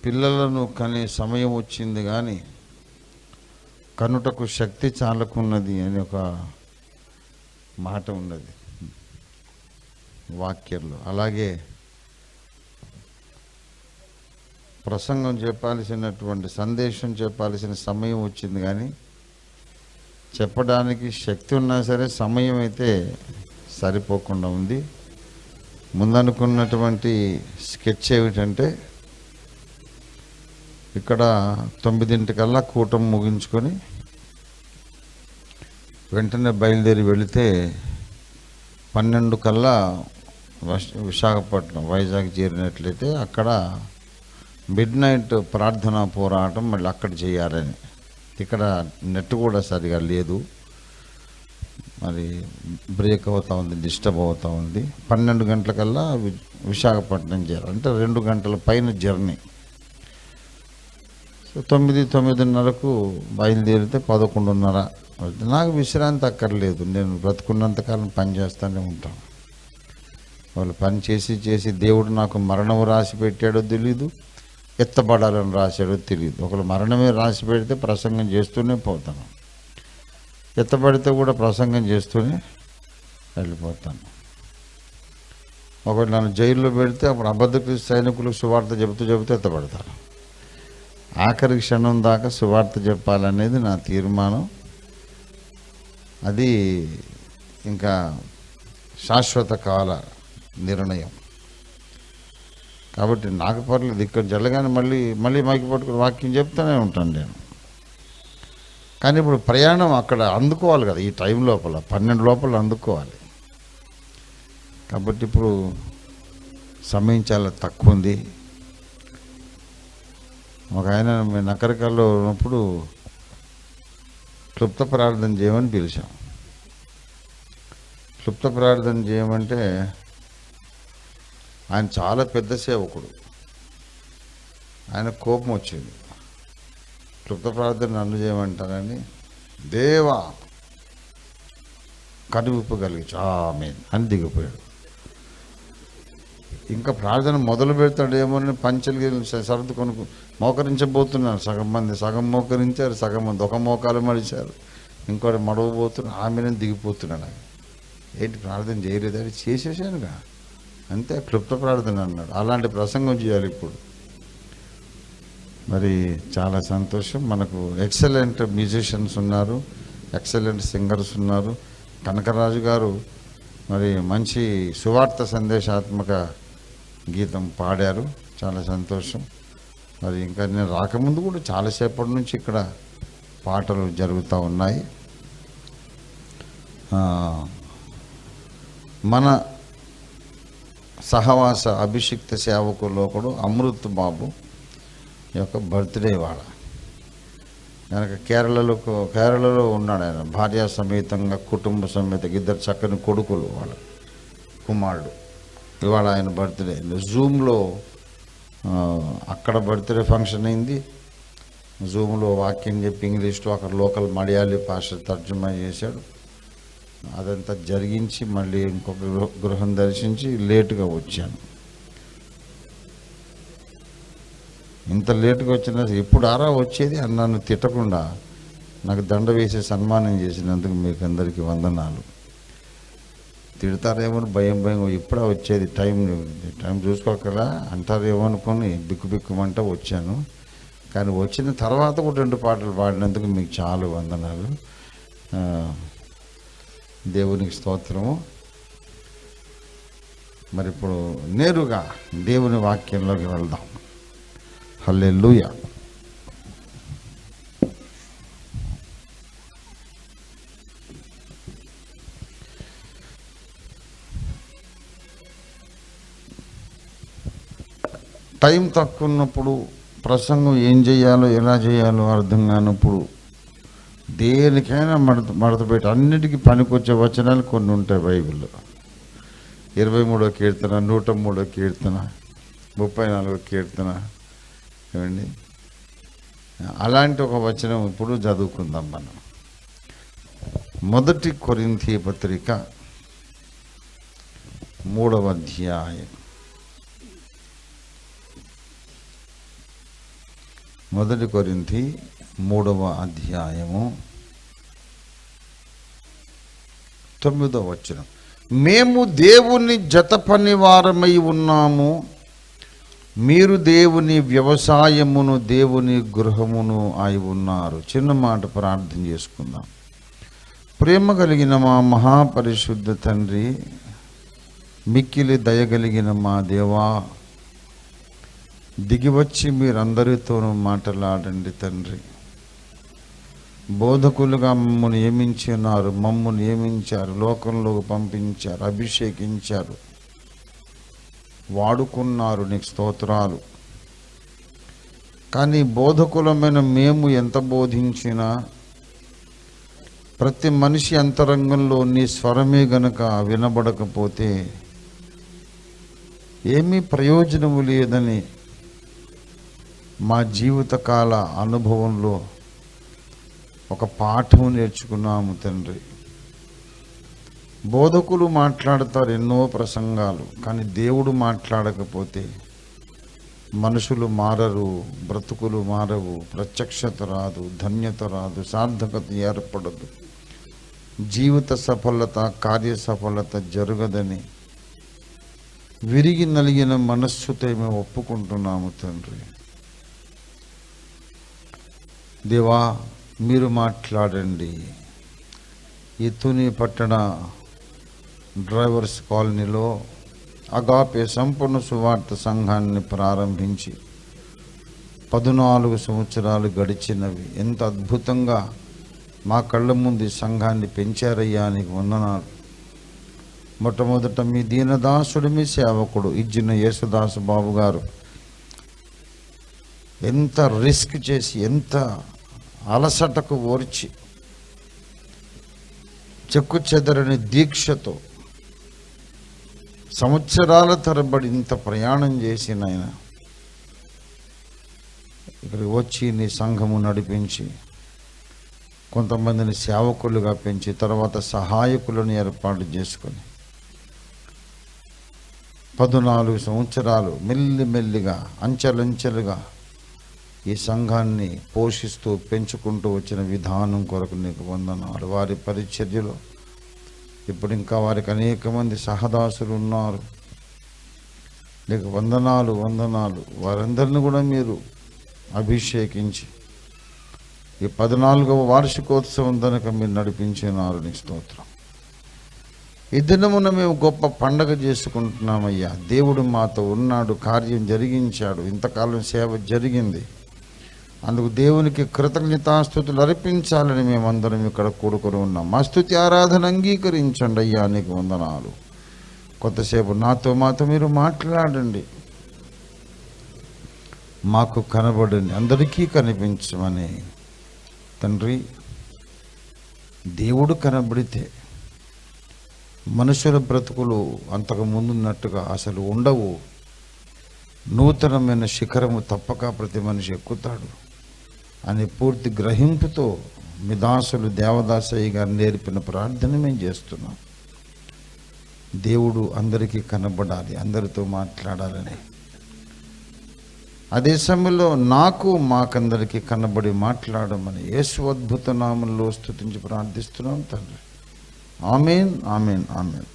పిల్లలను కనే సమయం వచ్చింది కానీ కనుటకు శక్తి చాలకున్నది అని ఒక మాట ఉన్నది వాక్యంలో. అలాగే ప్రసంగం చెప్పాల్సినటువంటి సందేశం చెప్పాల్సిన సమయం వచ్చింది కానీ చెప్పడానికి శక్తి ఉన్నా సరే సమయం అయితే సరిపోకుండా ఉంది. ముందనుకున్నటువంటి స్కెచ్ ఏమిటంటే ఇక్కడ 9 కూటమి ముగించుకొని వెంటనే బయలుదేరి వెళితే 12 విశాఖపట్నం వైజాగ్ చేరినట్లయితే అక్కడ మిడ్ నైట్ ప్రార్థనా పోరాటం మళ్ళీ అక్కడ చేయాలని. ఇక్కడ నెట్ కూడా సరిగా లేదు, మరి బ్రేక్ అవుతూ ఉంది, డిస్టర్బ్ అవుతూ ఉంది. 12 గంటలకల్లా విశాఖపట్నం చేరాలి, అంటే 2 గంటల పైన జర్నీ. సో 9:30కు బయలుదేరితే 11:30. నాకు విశ్రాంతి అక్కర్లేదు, నేను బ్రతుకున్నంతకాలం పని చేస్తూనే ఉంటాను. వాళ్ళు పని చేసి దేవుడు నాకు మరణం రాసి పెట్టాడో తెలీదు, ఎత్తబడాలని రాశాడో తెలియదు. ఒకళ్ళు మరణమే రాసి పెడితే ప్రసంగం చేస్తూనే పోతాను, ఎత్తబడితే కూడా ప్రసంగం చేస్తూనే వెళ్ళిపోతాను. ఒకవేళ నన్ను జైల్లో పెడితే అప్పుడు అబద్ధక్రీస్తు సైనికులకు సువార్త చెబుతూ ఎత్తబడతాను. ఆఖరి క్షణం దాకా సువార్త చెప్పాలనేది నా తీర్మానం. అది ఇంకా శాశ్వత కాల నిర్ణయం కాబట్టి నాకు పర్లేదు. ఇక్కడ జరగగానే మళ్ళీ మైకి పట్టుకుని వాక్యం చెప్తూనే ఉంటాను నేను. కానీ ఇప్పుడు ప్రయాణం అక్కడ అందుకోవాలి కదా, ఈ టైం లోపల 12 లోపల అందుకోవాలి. కాబట్టి ఇప్పుడు సమయం చాలా తక్కువ ఉంది. ఒక ఆయన మేము నకరికల్లో ఉన్నప్పుడు క్లుప్త ప్రార్థన చేయమని పిలిచాం. క్లుప్త ప్రార్థన చేయమంటే ఆయన చాలా పెద్ద సేవకుడు, ఆయన కోపం వచ్చింది. క్లుప్త ప్రార్థన నన్ను చేయమంటానని, దేవా కనువిప్పు కలిగించు ఆమేన్ అని దిగిపోయాడు. ఇంకా ప్రార్థన మొదలు పెడతాడేమో అని పంచలు సర్దుకొని మోకరించబోతున్నారు. సగం మోకరించారు, సగం మంది ఒక మోకాలు మడిచారు, ఇంకోటి మడవబోతున్నారు. ఆమెనే దిగిపోతున్నాడు. ఏంటి ప్రార్థన చేయలేదు? అది చేసేసానుగా, అంతే క్లుప్త ప్రార్థన అన్నాడు. అలాంటి ప్రసంగం చేయాలి ఇప్పుడు. మరి చాలా సంతోషం. మనకు ఎక్సలెంట్ మ్యూజిషియన్స్ ఉన్నారు, ఎక్సలెంట్ సింగర్స్ ఉన్నారు. కనకరాజు గారు మరి మంచి సువార్త సందేశాత్మక గీతం పాడారు, చాలా సంతోషం. మరి ఇంకా నేను రాకముందు కూడా చాలాసేపటి నుంచి ఇక్కడ పాటలు జరుగుతూ ఉన్నాయి. మన సహవాస అభిషిక్త సేవకుల్లో ఒకడు అమృత్ బాబు యొక్క బర్త్డే ఇవాళ. కనుక కేరళలో ఉన్నాడు ఆయన, భార్య సమేతంగా కుటుంబ సమేతంగా 2 చక్కని కొడుకులు, వాళ్ళ కుమారుడు. ఇవాళ ఆయన బర్త్డే. జూమ్లో అక్కడ బర్త్డే ఫంక్షన్ అయింది. జూమ్లో వాక్యం చెప్పి ఇంగ్లీష్లో అక్కడ లోకల్ మలయాళీ భాష తర్జుమా చేశాడు. అదంతా జరిగించి మళ్ళీ ఇంకొక గృహం దర్శించి లేటుగా వచ్చాను. ఇంత లేటుగా వచ్చినా ఎప్పుడు వచ్చేది అని నన్ను తిట్టకుండా నాకు దండ వేసి సన్మానం చేసినందుకు మీకు అందరికీ వందనాలు. తిడతారేమో భయం ఇప్పుడే వచ్చేది, టైం చూసుకోకలా అంటారేమో అనుకొని బిక్కుమంటే వచ్చాను. కానీ వచ్చిన తర్వాత కూడా 2 పాటలు పాడినందుకు మీకు చాలా వందనాలు. దేవునికి స్తోత్రము. మరి ఇప్పుడు నేరుగా దేవుని వాక్యంలోకి వెళ్దాం. హల్లెలూయా. టైం తక్కువ ఉన్నప్పుడు ప్రసంగం ఏం చేయాలో ఎలా చేయాలో అర్థం కానప్పుడు దేనికైనా మడత పెట్టి అన్నిటికీ పనికొచ్చే వచనాలు కొన్ని ఉంటాయి బైబిల్లో. 23వ కీర్తన, 103వ కీర్తన, 34వ కీర్తన, ఏమండి అలాంటి ఒక వచనం ఇప్పుడు చదువుకుందాం మనం. 1 కొరింథీ పత్రిక 3వ అధ్యాయం 1 కొరింథీ 3వ అధ్యాయము 9వ వచనం. మేము దేవుని జత పనివారమై ఉన్నాము, మీరు దేవుని వ్యవసాయమును, దేవుని గృహమును అయి ఉన్నారు. చిన్న మాట ప్రార్థన చేసుకుందాం. ప్రేమ కలిగిన మా మహాపరిశుద్ధ తండ్రి, మిక్కిలి దయగలిగిన మా దేవా, దిగివచ్చి మీరందరితోనూ మాట్లాడండి తండ్రి. బోధకులుగా మమ్ము నియమించినారు, మమ్ము నియమించారు, లోకంలోకి పంపించారు, అభిషేకించారు, వాడుకున్నారు. నీకు స్తోత్రాలు. కానీ బోధకులమైన మేము ఎంత బోధించినా ప్రతి మనిషి అంతరంగంలో నీ స్వరమే గనక వినబడకపోతే ఏమీ ప్రయోజనము లేదని మా జీవితకాల అనుభవంలో ఒక పాఠం నేర్చుకున్నాము తండ్రి. బోధకులు మాట్లాడతారు ఎన్నో ప్రసంగాలు, కానీ దేవుడు మాట్లాడకపోతే మనుషులు మారరు, బ్రతుకులు మారవు, ప్రత్యక్షత రాదు, ధన్యత రాదు, సార్థకత ఏర్పడదు, జీవిత సఫలత, కార్య సఫలత జరగదని విరిగి నలిగిన మనస్సుతో మేము ఒప్పుకుంటున్నాము తండ్రి. దేవా, మీరు మాట్లాడండి. ఈ తుని పట్టణ డ్రైవర్స్ కాలనీలో అగాపే సంపూర్ణ సువార్త సంఘాన్ని ప్రారంభించి 14 సంవత్సరాలు గడిచినవి. ఎంత అద్భుతంగా మా కళ్ళ ముందు ఈ సంఘాన్ని పెంచారయ్యా, నీకు వందనాలు. మొట్టమొదట మీ దీనదాసుడు, మీ సేవకుడు ఇజ్జిన యేసుదాసు బాబు గారు ఎంత రిస్క్ చేసి, ఎంత అలసటకు ఓర్చి, చెక్కు చెదరని దీక్షతో సంవత్సరాల తరబడి ఇంత ప్రయాణం చేసిన ఆయన ఇక్కడికి వచ్చి నీ సంఘము నడిపించి, కొంతమందిని సేవకులుగా పెంచి, తర్వాత సహాయకులను ఏర్పాటు చేసుకొని 14 సంవత్సరాలు మెల్లిమెల్లిగా అంచెలంచెలుగా ఈ సంఘాన్ని పోషిస్తూ పెంచుకుంటూ వచ్చిన విధానం కొరకు నీకు వందనాలు. వారి పరిచర్యలో ఇప్పుడు ఇంకా వారికి అనేక మంది సహదాసులు ఉన్నారు. నీకు వందనాలు, వందనాలు. వారందరిని కూడా మీరు అభిషేకించి ఈ 14వ వార్షికోత్సవం కనుక మీరు నడిపించినారు. నీ స్తోత్రం. ఈ దినమున మేము గొప్ప పండగ చేసుకుంటున్నామయ్యా. దేవుడు మాతో ఉన్నాడు, కార్యం జరిగించాడు, ఇంతకాలం సేవ జరిగింది. అందుకు దేవునికి కృతజ్ఞతాస్తుతులు అర్పించాలని మేమందరం ఇక్కడ కూడుకొని ఉన్నాం. మా స్తుతి ఆరాధన అంగీకరించండి అయ్యా, నీకు వందనాలు. కొంతసేపు మాతో మీరు మాట్లాడండి, మాకు కనబడండి, అందరికీ కనిపించమని తండ్రి. దేవుడు కనబడితే మనుషుల బ్రతుకులు అంతకు ముందున్నట్టుగా అసలు ఉండవు. నూతనమైన శిఖరము తప్పక ప్రతి మనిషి ఎక్కుతాడు అని పూర్తి గ్రహింపుతో మీ దాసులు దేవదాసయ్య గారు నేర్పిన ప్రార్థన మేము చేస్తున్నాం. దేవుడు అందరికీ కనబడాలి, అందరితో మాట్లాడాలని. అదే సమయంలో మాకందరికీ కనబడి మాట్లాడమని యేసు అద్భుత నామంలో స్తుతించి ప్రార్థిస్తున్నాం తండ్రి. ఆమేన్, ఆమేన్, ఆమేన్.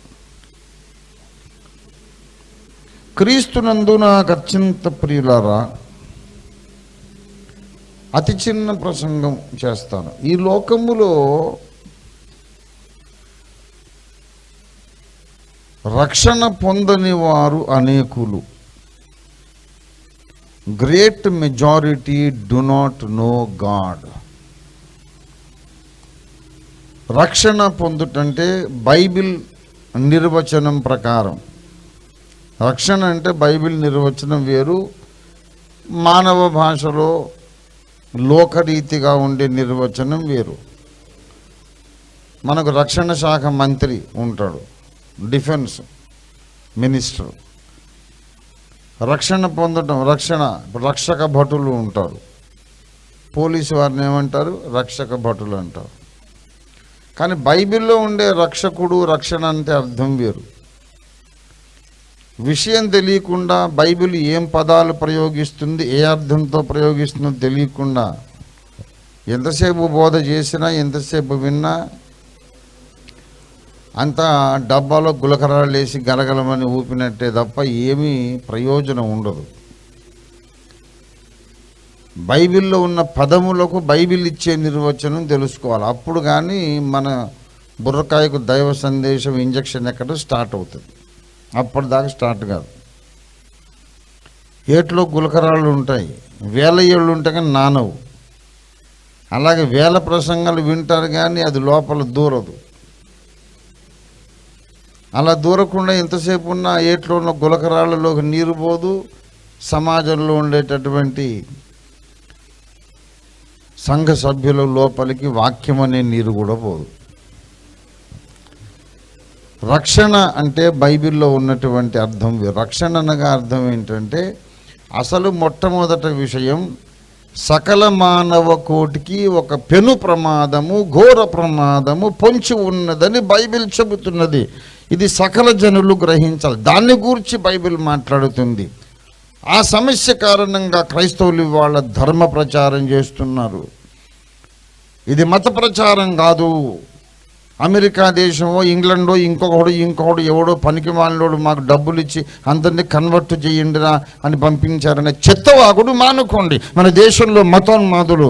క్రీస్తునందు నాకు అత్యంత ప్రియులారా, అతి చిన్న ప్రసంగం చేస్తాను. ఈ లోకములో రక్షణ పొందని వారు అనేకులు. Great majority do not know God. రక్షణ పొందుటంటే బైబిల్ నిర్వచనం ప్రకారం రక్షణ అంటే బైబిల్ నిర్వచనం వేరు, మానవ భాషలో లోకరీతిగా ఉండే నిర్వచనం వేరు. మనకు రక్షణ శాఖ మంత్రి ఉంటాడు, డిఫెన్స్ మినిస్టర్. రక్షణ పొందడం, రక్షక భటులు ఉంటారు. పోలీసు వారిని ఏమంటారు? రక్షక భటులు అంటారు. కానీ బైబిల్లో ఉండే రక్షకుడు, రక్షణ అంటే అర్థం వేరు. విషయం తెలియకుండా బైబిల్ ఏం పదాలు ప్రయోగిస్తుంది, ఏ అర్థంతో ప్రయోగిస్తుందో తెలియకుండా ఎంతసేపు బోధ చేసినా, ఎంతసేపు విన్నా అంతా డబ్బాలో గులకరాలు వేసి గలగలమని ఊపినట్టే తప్ప ఏమీ ప్రయోజనం ఉండదు. బైబిల్లో ఉన్న పదములకు బైబిల్ ఇచ్చే నిర్వచనం తెలుసుకోవాలి. అప్పుడు కానీ మన బుర్రకాయకు దైవ సందేశం ఇంజక్షన్ ఎక్కడ స్టార్ట్ అవుతుంది. అప్పటిదాకా స్టార్ట్ కాదు. ఏట్లో గులకరాళ్ళు ఉంటాయి, వేల ఏళ్ళు ఉంటాయి కానీ నానవు. అలాగే వేల ప్రసంగాలు వింటారు కానీ అది లోపల దూరదు. అలా దూరకుండా ఎంతసేపు ఉన్న ఏట్లో ఉన్న గులకరాళ్ళలోకి నీరు పోదు. సమాజంలో ఉండేటటువంటి సంఘ సభ్యుల లోపలికి వాక్యం అనే నీరు కూడా పోదు. రక్షణ అంటే బైబిల్లో ఉన్నటువంటి అర్థం. రక్షణ అనగా అర్థం ఏంటంటే, అసలు మొట్టమొదటి విషయం సకల మానవ కోటికి ఒక పెను ప్రమాదము, ఘోర ప్రమాదము పొంచి ఉన్నదని బైబిల్ చెబుతున్నది. ఇది సకల జనులు గ్రహించాలి. దాన్ని గురించి బైబిల్ మాట్లాడుతుంది. ఆ సమస్య కారణంగా క్రైస్తవులు వాళ్ళ ధర్మ ప్రచారం చేస్తున్నారు. ఇది మత ప్రచారం కాదు. అమెరికా దేశమో, ఇంగ్లండో, ఇంకొకడు ఎవడో పనికి మాలినోడు మాకు డబ్బులు ఇచ్చి అందరినీ కన్వర్ట్ చేయండిరా అని పంపించారనే చెత్తవాగుడు మానుకోండి. మన దేశంలో మతోన్మాదులు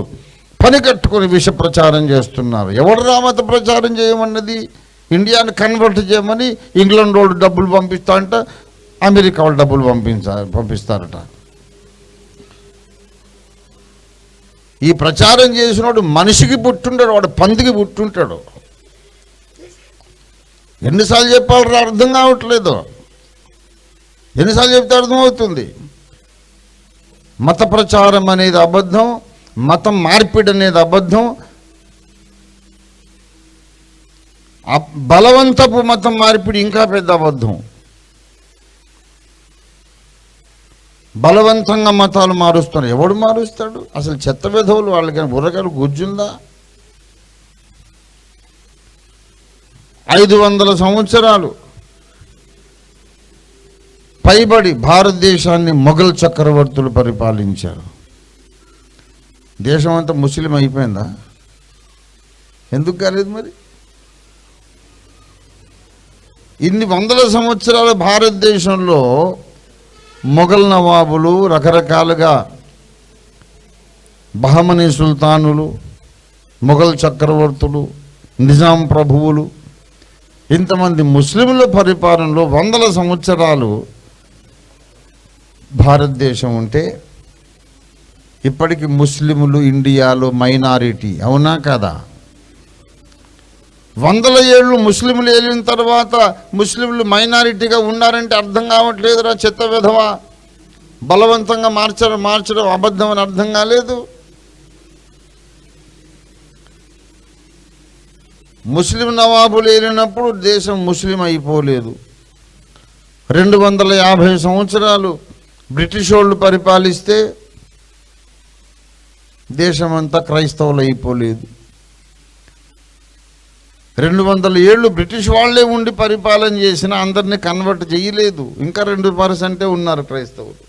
పని కట్టుకొని విష ప్రచారం చేస్తున్నారు. ఎవడురా మత ప్రచారం చేయమన్నది? ఇండియాని కన్వర్ట్ చేయమని ఇంగ్లాండ్ వాళ్ళు డబ్బులు పంపిస్తా అంట, అమెరికా వాళ్ళు డబ్బులు పంపిస్తారట. ఈ ప్రచారం చేసినవాడు మనిషికి పుట్టుంటాడు, వాడు పందికి పుట్టుంటాడు. ఎన్నిసార్లు చెప్పాలి అర్థం కావట్లేదు. ఎన్నిసార్లు చెప్తే అర్థమవుతుంది. మత ప్రచారం అనేది అబద్ధం, మతం మార్పిడి అనేది అబద్ధం. బలవంతపు మతం మార్పిడి ఇంకా పెద్ద అబద్ధం. బలవంతంగా మతాలు మారుస్తారు. ఎవడు మారుస్తాడు? అసలు చెత్త విధవులు వాళ్ళకి బుర్రకాయలు గుజ్జుందా? 500 సంవత్సరాలు పైబడి భారతదేశాన్ని మొఘల్ చక్రవర్తులు పరిపాలించారు. దేశం అంతా ముస్లిం అయిపోయిందా? ఎందుకు కాలేదు మరి? ఇన్ని వందల సంవత్సరాల భారతదేశంలో మొఘల్ నవాబులు, రకరకాలుగా బహమనీ సుల్తానులు, మొఘల్ చక్రవర్తులు, నిజాం ప్రభువులు, ఇంతమంది ముస్లింల పరిపాలనలో వందల సంవత్సరాలు భారతదేశం ఉంటే ఇప్పటికి ముస్లింలు ఇండియాలో మైనారిటీ. అవునా కదా? 100 ఏళ్ళు ముస్లింలు వెళ్ళిన తర్వాత ముస్లింలు మైనారిటీగా ఉన్నారంటే అర్థం కావట్లేదురా చెత్త విధవా. బలవంతంగా మార్చడం అబద్ధం అని అర్థం కాలేదు. ముస్లిం నవాబులు వెళ్ళినప్పుడు దేశం ముస్లిం అయిపోలేదు. 250 సంవత్సరాలు బ్రిటిష్ వాళ్ళు పరిపాలిస్తే దేశమంతా క్రైస్తవులు అయిపోలేదు. 200 ఏళ్ళు బ్రిటిష్ వాళ్ళే ఉండి పరిపాలన చేసినా అందరినీ కన్వర్ట్ చేయలేదు. ఇంకా 2% ఉన్నారు క్రైస్తవులు.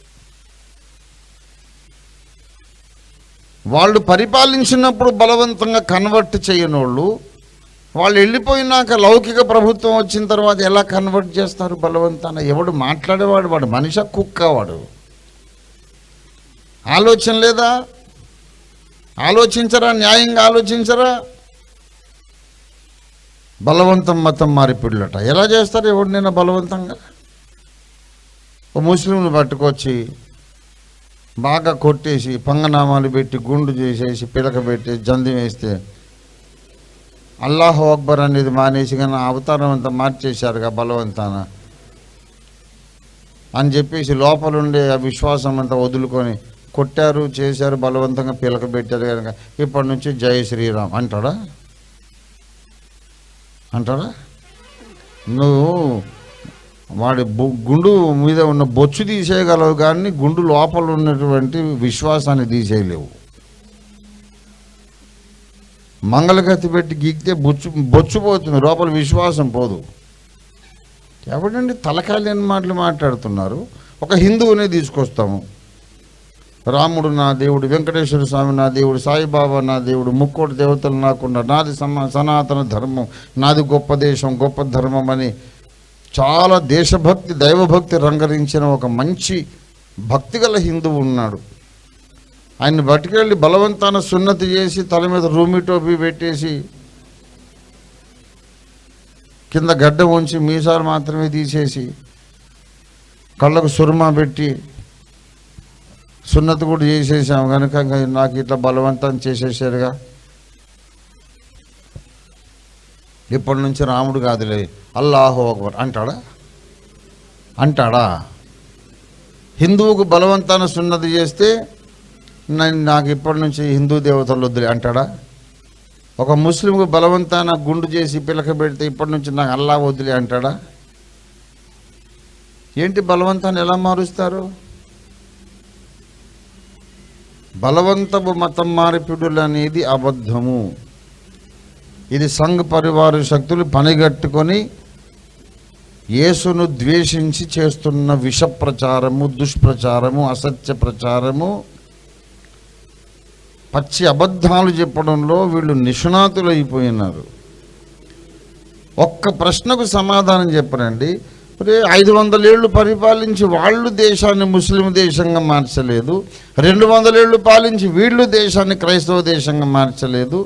వాళ్ళు పరిపాలించినప్పుడు బలవంతంగా కన్వర్ట్ చేయనోళ్ళు, వాళ్ళు వెళ్ళిపోయినాక లౌకిక ప్రభుత్వం వచ్చిన తర్వాత ఎలా కన్వర్ట్ చేస్తారు బలవంతాన? ఎవడు మాట్లాడేవాడు? వాడు మనిషి, కుక్క? వాడు ఆలోచన లేదా? ఆలోచించరా? న్యాయంగా ఆలోచించరా? బలవంతం మతం మారిపిల్లట. ఎలా చేస్తారు ఎవరినైనా బలవంతంగా? ఓ ముస్లింలు పట్టుకొచ్చి బాగా కొట్టేసి పంగనామాలు పెట్టి గుండు చేసేసి పిలక పెట్టి జందం వేస్తే అల్లాహు అక్బర్ అనేది మానేసి కానీ అవతారం అంతా మార్చేశారుగా బలవంతాన అని చెప్పేసి లోపలుండే ఆ విశ్వాసం అంతా వదులుకొని కొట్టారు, చేశారు, బలవంతంగా పిలక పెట్టారు కనుక ఇప్పటి నుంచి జై శ్రీరామ్ అంటాడా? నువ్వు వాడి గుండు మీద ఉన్న బొచ్చు తీసేయగలవు కానీ గుండు లోపల ఉన్నటువంటి విశ్వాసాన్ని తీసేయలేవు. మంగళకత్తి పెట్టి గీకితే బొచ్చు పోతుంది, లోపల విశ్వాసం పోదు. ఎవడండి తలకాయ లేని మాటలు మాట్లాడుతున్నారు? ఒక హిందువునే తీసుకొస్తాము, రాముడు నా దేవుడు, వెంకటేశ్వర స్వామి నా దేవుడు, సాయిబాబా నా దేవుడు, ముక్కోటి దేవతలు నాకున్న, నాది సనాతన ధర్మం, నాది గొప్ప దేశం గొప్ప ధర్మం అని చాలా దేశభక్తి దైవభక్తి రంగరించిన ఒక మంచి భక్తిగల హిందువు ఉన్నాడు. ఆయన్ని బట్టుకెళ్ళి బలవంతాన సున్నతి చేసి తల మీద రూమి టోపీ పెట్టేసి కింద గడ్డ ఉంచి మీసాలు మాత్రమే తీసేసి కళ్ళకు సురుమా పెట్టి సున్నతి కూడా చేసేసాము కనుక నాకు ఇట్లా బలవంతం చేసేసారుగా, ఇప్పటి నుంచి రాముడు కాదులే అల్లాహు అక్బర్ అంటాడా? హిందువుకు బలవంతాన సున్నతి చేస్తే నాకు ఇప్పటి నుంచి హిందూ దేవతలు వద్దులే అంటాడా? ఒక ముస్లింకు బలవంతాన గుండు చేసి పిలక పెడితే ఇప్పటి నుంచి నాకు అల్లా వద్దులే అంటాడా? ఏంటి బలవంతాన్ని ఎలా మారుస్తారు? బలవంతపు మతం మార్పిడులు అనేది అబద్ధము. ఇది సంఘ్ పరివార శక్తులు పనిగట్టుకొని యేసును ద్వేషించి చేస్తున్న విష ప్రచారము, దుష్ప్రచారము, అసత్య ప్రచారము, పచ్చి అబద్ధాలు చెప్పడంలో వీళ్ళు నిష్ణాతులైపోయినారు. ఒక్క ప్రశ్నకు సమాధానం చెప్పరండి. 500 ఏళ్ళు పరిపాలించి వాళ్ళు దేశాన్ని ముస్లిం దేశంగా మార్చలేదు, 200 ఏళ్ళు పాలించి వీళ్ళు దేశాన్ని క్రైస్తవ దేశంగా మార్చలేదు.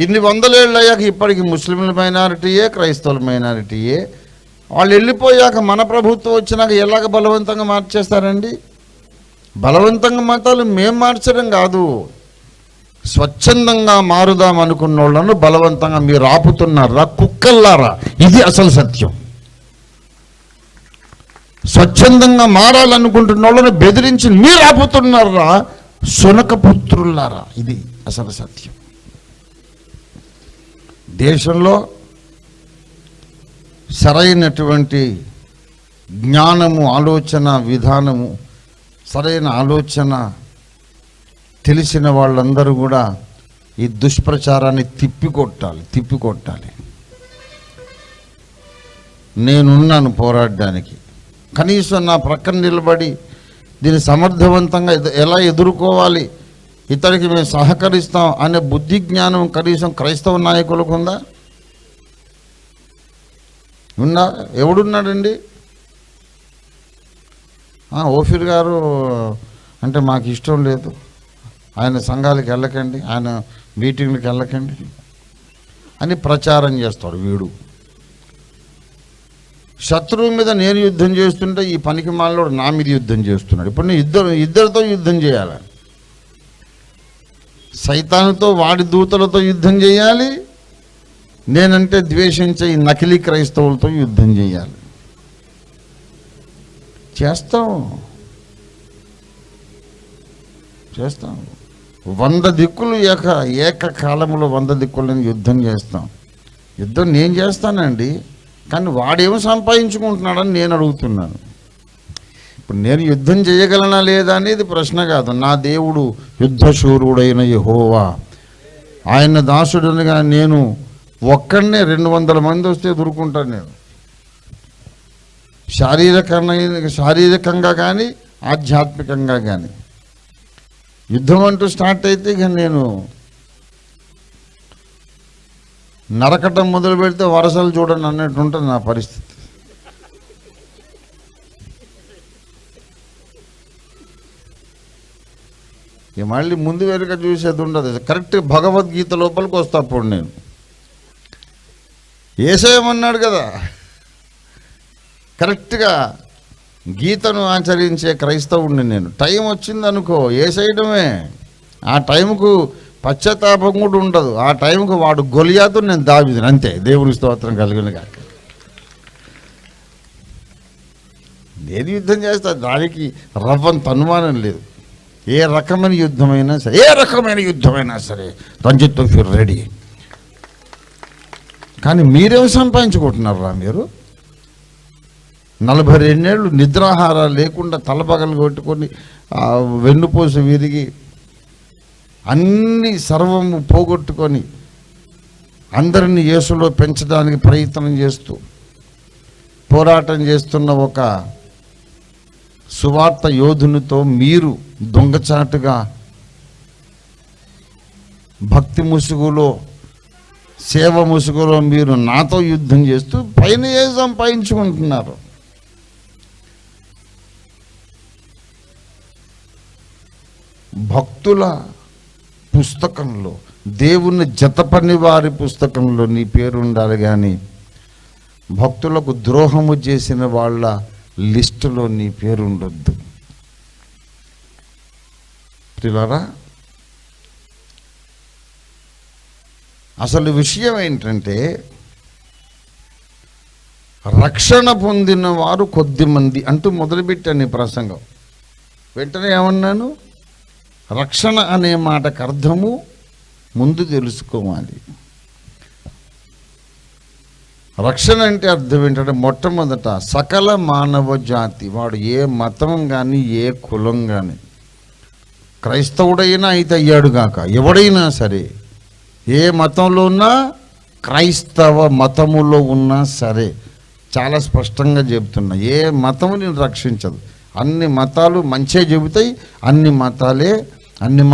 ఇన్ని 100 ఏళ్ళు అయ్యాక ఇప్పటికీ ముస్లింల మైనారిటీయే, క్రైస్తవుల మైనారిటీయే. వాళ్ళు వెళ్ళిపోయాక మన ప్రభుత్వం వచ్చినాక ఎలాగ బలవంతంగా మార్చేస్తారండి? బలవంతంగా మతాలు మేము మార్చడం కాదు, స్వచ్ఛందంగా మారుదాం అనుకున్న వాళ్ళను బలవంతంగా మీరు ఆపుతున్నారా కుక్కల్లారా? ఇది అసలు సత్యం. స్వచ్ఛందంగా మారాలనుకుంటున్న వాళ్ళని బెదిరించి మీరు ఆపుతున్నారా శునకపుత్రులారా? ఇది అసలు సత్యం. దేశంలో సరైనటువంటి జ్ఞానము, ఆలోచన విధానము, సరైన ఆలోచన తెలిసిన వాళ్ళందరూ కూడా ఈ దుష్ప్రచారాన్ని తిప్పికొట్టాలి. నేనున్నాను పోరాడడానికి. కనీసం నా ప్రక్కన నిలబడి దీన్ని సమర్థవంతంగా ఎలా ఎదుర్కోవాలి, ఇతడికి మేము సహకరిస్తాం అనే బుద్ధి జ్ఞానం కనీసం క్రైస్తవ నాయకులకు ఉందా? ఎవడున్నాడండి? ఓఫీర్ గారు అంటే మాకు ఇష్టం లేదు, ఆయన సంఘాలకు వెళ్ళకండి, ఆయన మీటింగ్లకు వెళ్ళకండి అని ప్రచారం చేస్తాడు వీడు. శత్రువు మీద నేను యుద్ధం చేస్తుంటే ఈ పనికి మాలోడు నా మీద యుద్ధం చేస్తున్నాడు. ఇప్పుడు నేను ఇద్దరితో యుద్ధం చేయాలి. సైతానుతో, వాడి దూతలతో యుద్ధం చేయాలి, నేనంటే ద్వేషించే ఈ నకిలీ క్రైస్తవులతో యుద్ధం చేయాలి. చేస్తాం 100 దిక్కులు ఏకకాలంలో 100 దిక్కులను యుద్ధం చేస్తాం. యుద్ధం నేను చేస్తానండి, కానీ వాడేమో సంపాదించుకుంటున్నాడని నేను అడుగుతున్నాను. ఇప్పుడు నేను యుద్ధం చేయగలనా లేదా అనేది ప్రశ్న కాదు. నా దేవుడు యుద్ధశూరుడైన యెహోవా, ఆయన దాసుడునిగా నేను ఒక్కడనే 200 మంది వస్తే ఎదుర్కొంటాను. నేను శారీరకంగా కానీ ఆధ్యాత్మికంగా కానీ యుద్ధం అంటూ స్టార్ట్ అయితే ఇక నేను నరకటం మొదలు పెడితే వరసలు చూడండి అన్నట్టు ఉంటుంది నా పరిస్థితి. ఇక మళ్ళీ ముందు వెనుక చూసేది ఉండదు. కరెక్ట్ భగవద్గీత లోపలికి వస్తా. అప్పుడు నేను యేసయ్యమన్నాడు కదా, కరెక్ట్గా గీతను ఆచరించే క్రైస్తవుడిని నేను. టైం వచ్చిందనుకో యేసయ్యడమే. ఆ టైంకు పశ్చాత్తాపం కూడా ఉండదు. ఆ టైంకు వాడు గొలియాతు, నేను దావీదును, అంతే. దేవుని స్తోత్రం కలిగిన కాక. నేను యుద్ధం చేస్తా, దానికి రవ్వంత అనుమానం లేదు. ఏ రకమైన యుద్ధమైనా సరే రంజిత్ ఫిర్ రెడీ. కానీ మీరేం సంపాదించుకుంటున్నారా? మీరు 42 ఏళ్ళు నిద్రాహారాలు లేకుండా తలపగలు కొట్టుకొని వెన్నుపూస విరిగి అన్ని సర్వము పోగొట్టుకొని అందరినీ యేసులో పెంచడానికి ప్రయత్నం చేస్తూ పోరాటం చేస్తున్న ఒక సువార్త యోధునితో మీరు దొంగచాటుగా భక్తి ముసుగులో, సేవ ముసుగులో మీరు నాతో యుద్ధం చేస్తూ పైన ఏ సంపాదించుకుంటున్నారు? భక్తుల పుస్తకంలో, దేవుని జతపని వారి పుస్తకంలో నీ పేరు ఉండాలి, కానీ భక్తులకు ద్రోహము చేసిన వాళ్ళ లిస్టులో నీ పేరు ఉండొద్దు. ప్రియులారా, అసలు విషయం ఏంటంటే రక్షణ పొందిన వారు కొద్దిమంది అంటూ మొదలుపెట్టాను ఈ ప్రసంగం. వెంటనే ఏమన్నాను? రక్షణ అనే మాటకు అర్థము ముందు తెలుసుకోవాలి. రక్షణ అంటే అర్థం ఏంటంటే మొట్టమొదట సకల మానవ జాతి, వాడు ఏ మతం కానీ ఏ కులం కానీ, క్రైస్తవుడైనా అయితే అయ్యాడు కాక ఎవడైనా సరే, ఏ మతంలో ఉన్నా, క్రైస్తవ మతములో ఉన్నా సరే, చాలా స్పష్టంగా చెబుతున్నా, ఏ మతము నేను రక్షించదు. అన్ని మతాలు మంచే చెబుతాయి, అన్ని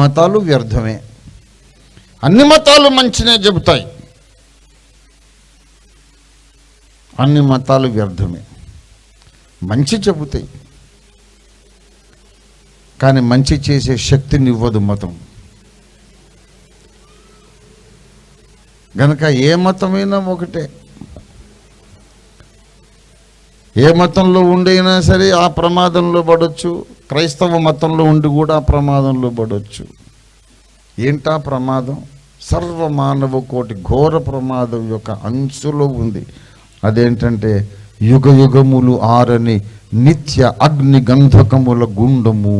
మతాలు వ్యర్థమే. అన్ని మతాలు మంచినే చెబుతాయి, అన్ని మతాలు వ్యర్థమే. మంచి చెబుతాయి కానీ మంచి చేసే శక్తిని ఇవ్వదు మతం. గనక ఏ మతమైనా ఒకటే. ఏ మతంలో ఉండైనా సరే ఆ ప్రమాదంలో పడవచ్చు. క్రైస్తవ మతంలో ఉండి కూడా ఆ ప్రమాదంలో పడవచ్చు. ఏంటా ప్రమాదం? సర్వమానవ కోటి ఘోర ప్రమాదం యొక్క అంచులో ఉంది. అదేంటంటే యుగ యుగములు ఆరని నిత్య అగ్ని గంధకముల గుండము.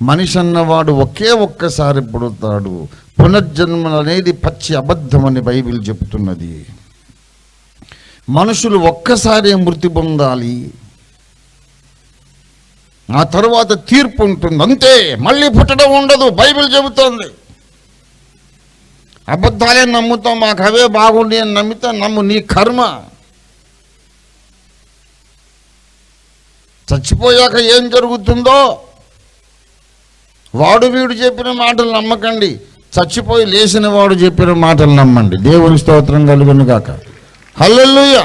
మనిషి అన్నవాడు ఒక్కసారి పుడతాడు. పునర్జన్మ అనేది పచ్చి అబద్ధమని బైబిల్ చెబుతున్నది. మనుషులు ఒక్కసారి మృతి పొందాలి, ఆ తర్వాత తీర్పు ఉంటుంది, అంతే. మళ్ళీ పుట్టడం ఉండదు, బైబిల్ చెబుతోంది. అబద్ధాలే నమ్ముతాం, మాకు అవే బాగుండి అని నమ్మితే నమ్ము, నీ కర్మ. చచ్చిపోయాక ఏం జరుగుతుందో వాడు వీడు చెప్పిన మాటలు నమ్మకండి, చచ్చిపోయి లేచిన వాడు చెప్పిన మాటలు నమ్మండి. దేవుని స్తోత్రం కలుగును గాక. హల్లెలూయా.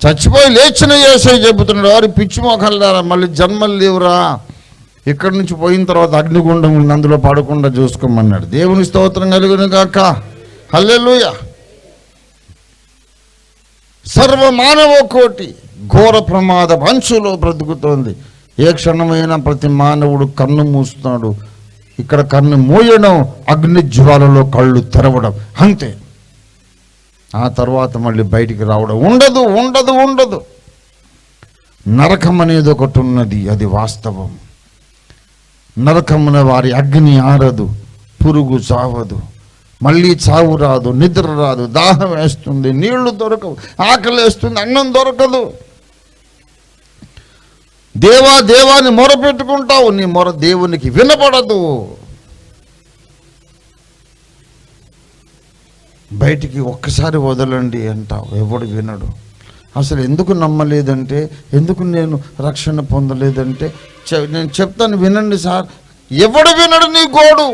చచ్చిపోయి లేచిన యేసే చెబుతున్నాడు, వారి పిచ్చి మోకాళ్ళారా, మళ్ళీ జన్మలు లేవురా, ఇక్కడి నుంచి పోయిన తర్వాత అగ్నిగుండం ఉంది, అందులో పడకుండా చూసుకోమన్నాడు. దేవుని స్తోత్రం కలుగును గాక. హల్లెలూయా. సర్వమానవ కోటి ఘోర ప్రమాద అంచులో బ్రతుకుతోంది. ఏ క్షణమైనా ప్రతి మానవుడు కన్ను మూస్తున్నాడు. ఇక్కడ కన్ను మూయడం, అగ్ని జ్వాలలో కళ్ళు తెరవడం, అంతే. ఆ తర్వాత మళ్ళీ బయటికి రావడం ఉండదు, ఉండదు, ఉండదు. నరకం అనేది ఒకటి ఉన్నది, అది వాస్తవం. నరకమున వారి అగ్ని ఆరదు, పురుగు చావదు, మళ్ళీ చావు రాదు, నిద్ర రాదు, దాహం వేస్తుంది, నీళ్లు దొరకవు, ఆకలి వేస్తుంది, అన్నం దొరకదు. దేవా దేవాన్ని మొర పెట్టుకుంటావు, నీ మొర దేవునికి వినపడదు. బయటికి ఒక్కసారి వదలండి అంటావు, ఎవడు వినడు. అసలు ఎందుకు నమ్మలేదంటే, ఎందుకు నేను రక్షణ పొందలేదంటే, నేను చెప్తాను వినండి సార్. ఎవడు వినడు నీ గోడు.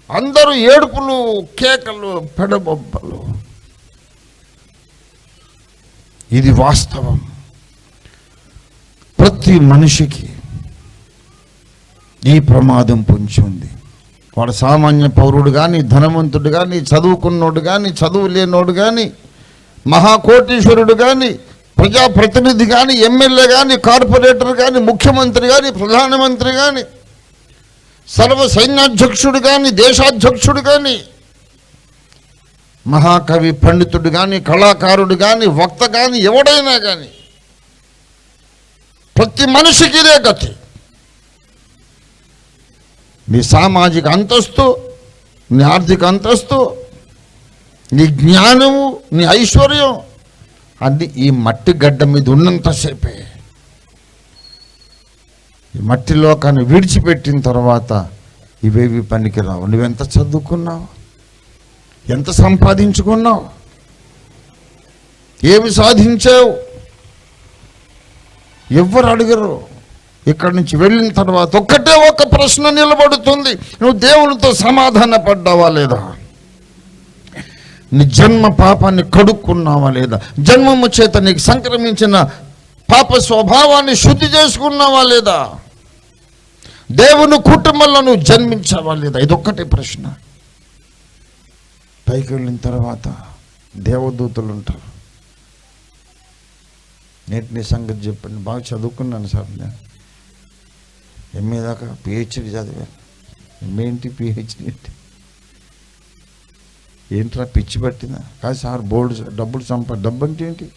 అందరూ ఏడుపులు, కేకలు, పెడబొబ్బలు. ఇది వాస్తవం. ప్రతి మనిషికి ఈ ప్రమాదం పొంచి ఉంది. వాడు సామాన్య పౌరుడు కానీ, ధనవంతుడు కానీ, చదువుకున్నోడు కానీ, చదువు లేనోడు కానీ, మహాకోటీశ్వరుడు కానీ, ప్రజాప్రతినిధి కానీ, ఎమ్మెల్యే కానీ, కార్పొరేటర్ కానీ, ముఖ్యమంత్రి కానీ, ప్రధానమంత్రి కానీ, సర్వ సైన్యాధ్యక్షుడు కానీ, దేశాధ్యక్షుడు కానీ, మహాకవి పండితుడు కానీ, కళాకారుడు కానీ, వక్త కానీ, ఎవడైనా కానీ, ప్రతి మనిషికి ఇదే గతి. నీ సామాజిక అంతస్తు, నీ ఆర్థిక అంతస్తు, నీ జ్ఞానము, నీ ఐశ్వర్యం అన్ని ఈ మట్టి గడ్డ మీద ఉన్నంతసేపే. ఈ మట్టి లోకాన్ని విడిచిపెట్టిన తర్వాత ఇవేవి పనికిరావు. నువ్వెంత చదువుకున్నావు, ఎంత సంపాదించుకున్నావు, ఏమి సాధించావు? ఎవ్వరు అడగరు. ఇక్కడి నుంచి వెళ్ళిన తర్వాత ఒక్కటే ఒక ప్రశ్న నిలబడుతుంది, నువ్వు దేవునితో సమాధాన పడ్డావా లేదా? నీ జన్మ పాపాన్ని కడుక్కున్నావా లేదా? జన్మము చేత నీకు సంక్రమించిన పాప స్వభావాన్ని శుద్ధి చేసుకున్నావా లేదా? దేవుని కుటుంబంలో నువ్వు జన్మించావా లేదా? ఇదొక్కటే ప్రశ్న. పైకి వెళ్ళిన తర్వాత దేవదూతలు ఉంటారు. నేటి నీ సంగతి చెప్పండి. బాగా చదువుకున్నాను సార్, నేను ఎంఏ దాకా పిహెచ్డి చదివాను. ఎంఏ ఏంటి, పిహెచ్డి ఏంటి? ఏంట్రా పిచ్చి పట్టిందా? కాదు సార్, బోర్డు డబ్బులు డబ్బు అంటే ఏంటి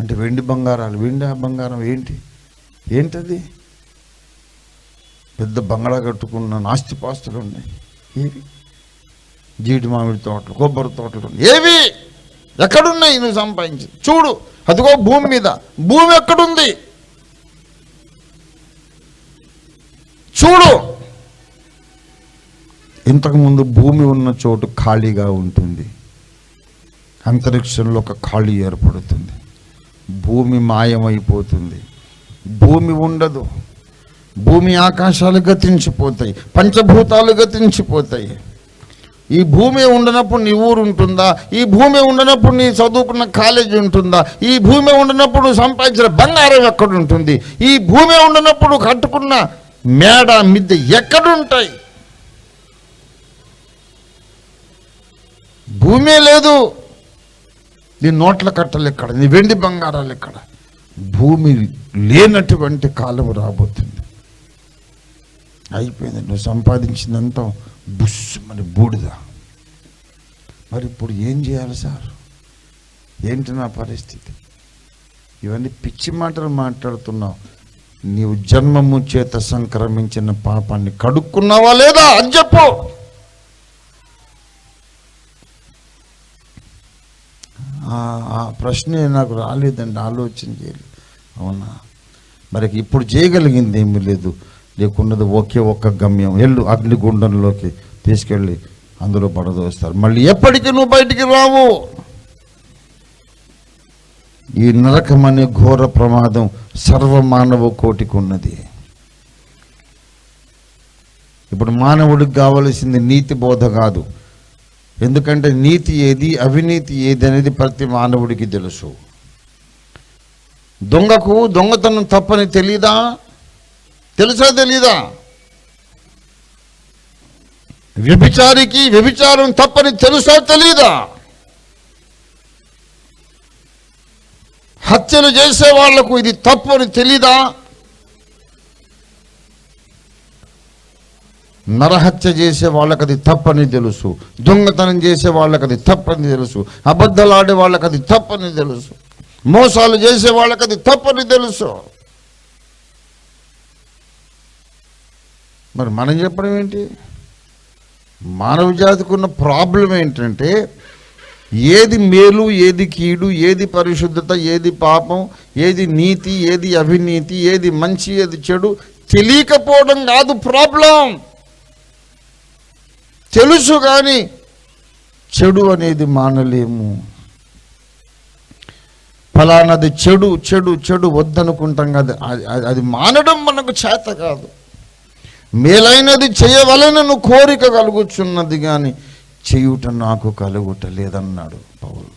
అంటే వెండి బంగారాలు. వెండి బంగారం ఏంటది? పెద్ద బంగాళా కట్టుకున్న ఆస్తిపాస్తులు ఉన్నాయి. ఏవి? జీడి మామిడి తోటలు, కొబ్బరి తోటలు ఉన్నాయి. ఏవి? ఎక్కడున్నాయి నువ్వు సంపాదించి? చూడు, అదిగో భూమి మీద. భూమి ఎక్కడుంది చూడు. ఇంతకుముందు భూమి ఉన్న చోటు ఖాళీగా ఉంటుంది. అంతరిక్షంలో ఒక ఖాళీ ఏర్పడుతుంది. భూమి మాయమైపోతుంది. భూమి ఉండదు. భూమి ఆకాశాలు గతించిపోతాయి, పంచభూతాలు గతించిపోతాయి. ఈ భూమి ఉండనప్పుడు నీ ఊరు ఉంటుందా? ఈ భూమి ఉండనప్పుడు నీ చదువుకున్న కాలేజీ ఉంటుందా? ఈ భూమి ఉండనప్పుడు సంపాదించిన బంగారం ఎక్కడ ఉంటుంది? ఈ భూమి ఉండనప్పుడు కట్టుకున్న మేడ మిద్దె ఎక్కడుంటాయి? భూమే లేదు. నీ నోట్ల కట్టలు ఎక్కడ? నీ వెండి బంగారాలు ఎక్కడ? భూమి లేనటువంటి కాలం రాబోతుంది. అయిపోయింది. నువ్వు సంపాదించిందంతా బుస్సు మరి బూడిద. మరి ఇప్పుడు ఏం చేయాలి సార్? ఏంటి నా పరిస్థితి? ఇవన్నీ పిచ్చి మాటలు మాట్లాడుతున్నావు. నీవు జన్మము చేత సంక్రమించిన పాపాన్ని కడుక్కున్నావా లేదా అని చెప్పు. ఆ ప్రశ్నే నాకు రాలేదండి, ఆలోచన చేయలేదు. అవునా? మరి ఇప్పుడు చేయగలిగింది ఏమీ లేదు. లేకున్నది ఒకే ఒక్క గమ్యం. ఎల్లు అగ్నిగుండంలోకి తీసుకెళ్ళి అందులో పడదోస్తారు. మళ్ళీ ఎప్పటికీ నువ్వు బయటికి రావు. ఈ నరకం అనే ఘోర ప్రమాదం సర్వమానవ కోటికి ఉన్నది. ఇప్పుడు మానవుడికి కావలసింది నీతి బోధ కాదు. ఎందుకంటే నీతి ఏది, అవినీతి ఏది అనేది ప్రతి మానవుడికి తెలుసు. దొంగకు దొంగతనం తప్పని తెలీదా? తెలుసా తెలీదా? వ్యభిచారికి వ్యభిచారం తప్పని తెలుసా తెలీదా? హత్యలు చేసే వాళ్లకు ఇది తప్పు అని తెలీదా? నరహత్య చేసే వాళ్ళకి అది తప్పని తెలుసు. దొంగతనం చేసే వాళ్ళకి అది తప్పని తెలుసు. అబద్ధాలు ఆడే వాళ్ళకి అది తప్పని తెలుసు. మోసాలు చేసే వాళ్ళకి అది తప్పని తెలుసు. మరి మనం చెప్పడం ఏంటి? మానవ జాతికి ఉన్న ప్రాబ్లం ఏంటంటే ఏది మేలు, ఏది కీడు, ఏది పరిశుద్ధత, ఏది పాపం, ఏది నీతి, ఏది అవినీతి, ఏది మంచి, ఏది చెడు తెలియకపోవడం కాదు ప్రాబ్లం. తెలుసు కానీ చెడు అనేది మానలేము. ఫలానాది చెడు చెడు చెడు వద్దనుకుంటాం కదా, అది మానడం మనకు చేత కాదు. మేలైనది చేయవలెనను కోరిక కలుగుచున్నది కానీ చేయుట నాకు కలుగుటలేదన్నాడు పౌలు.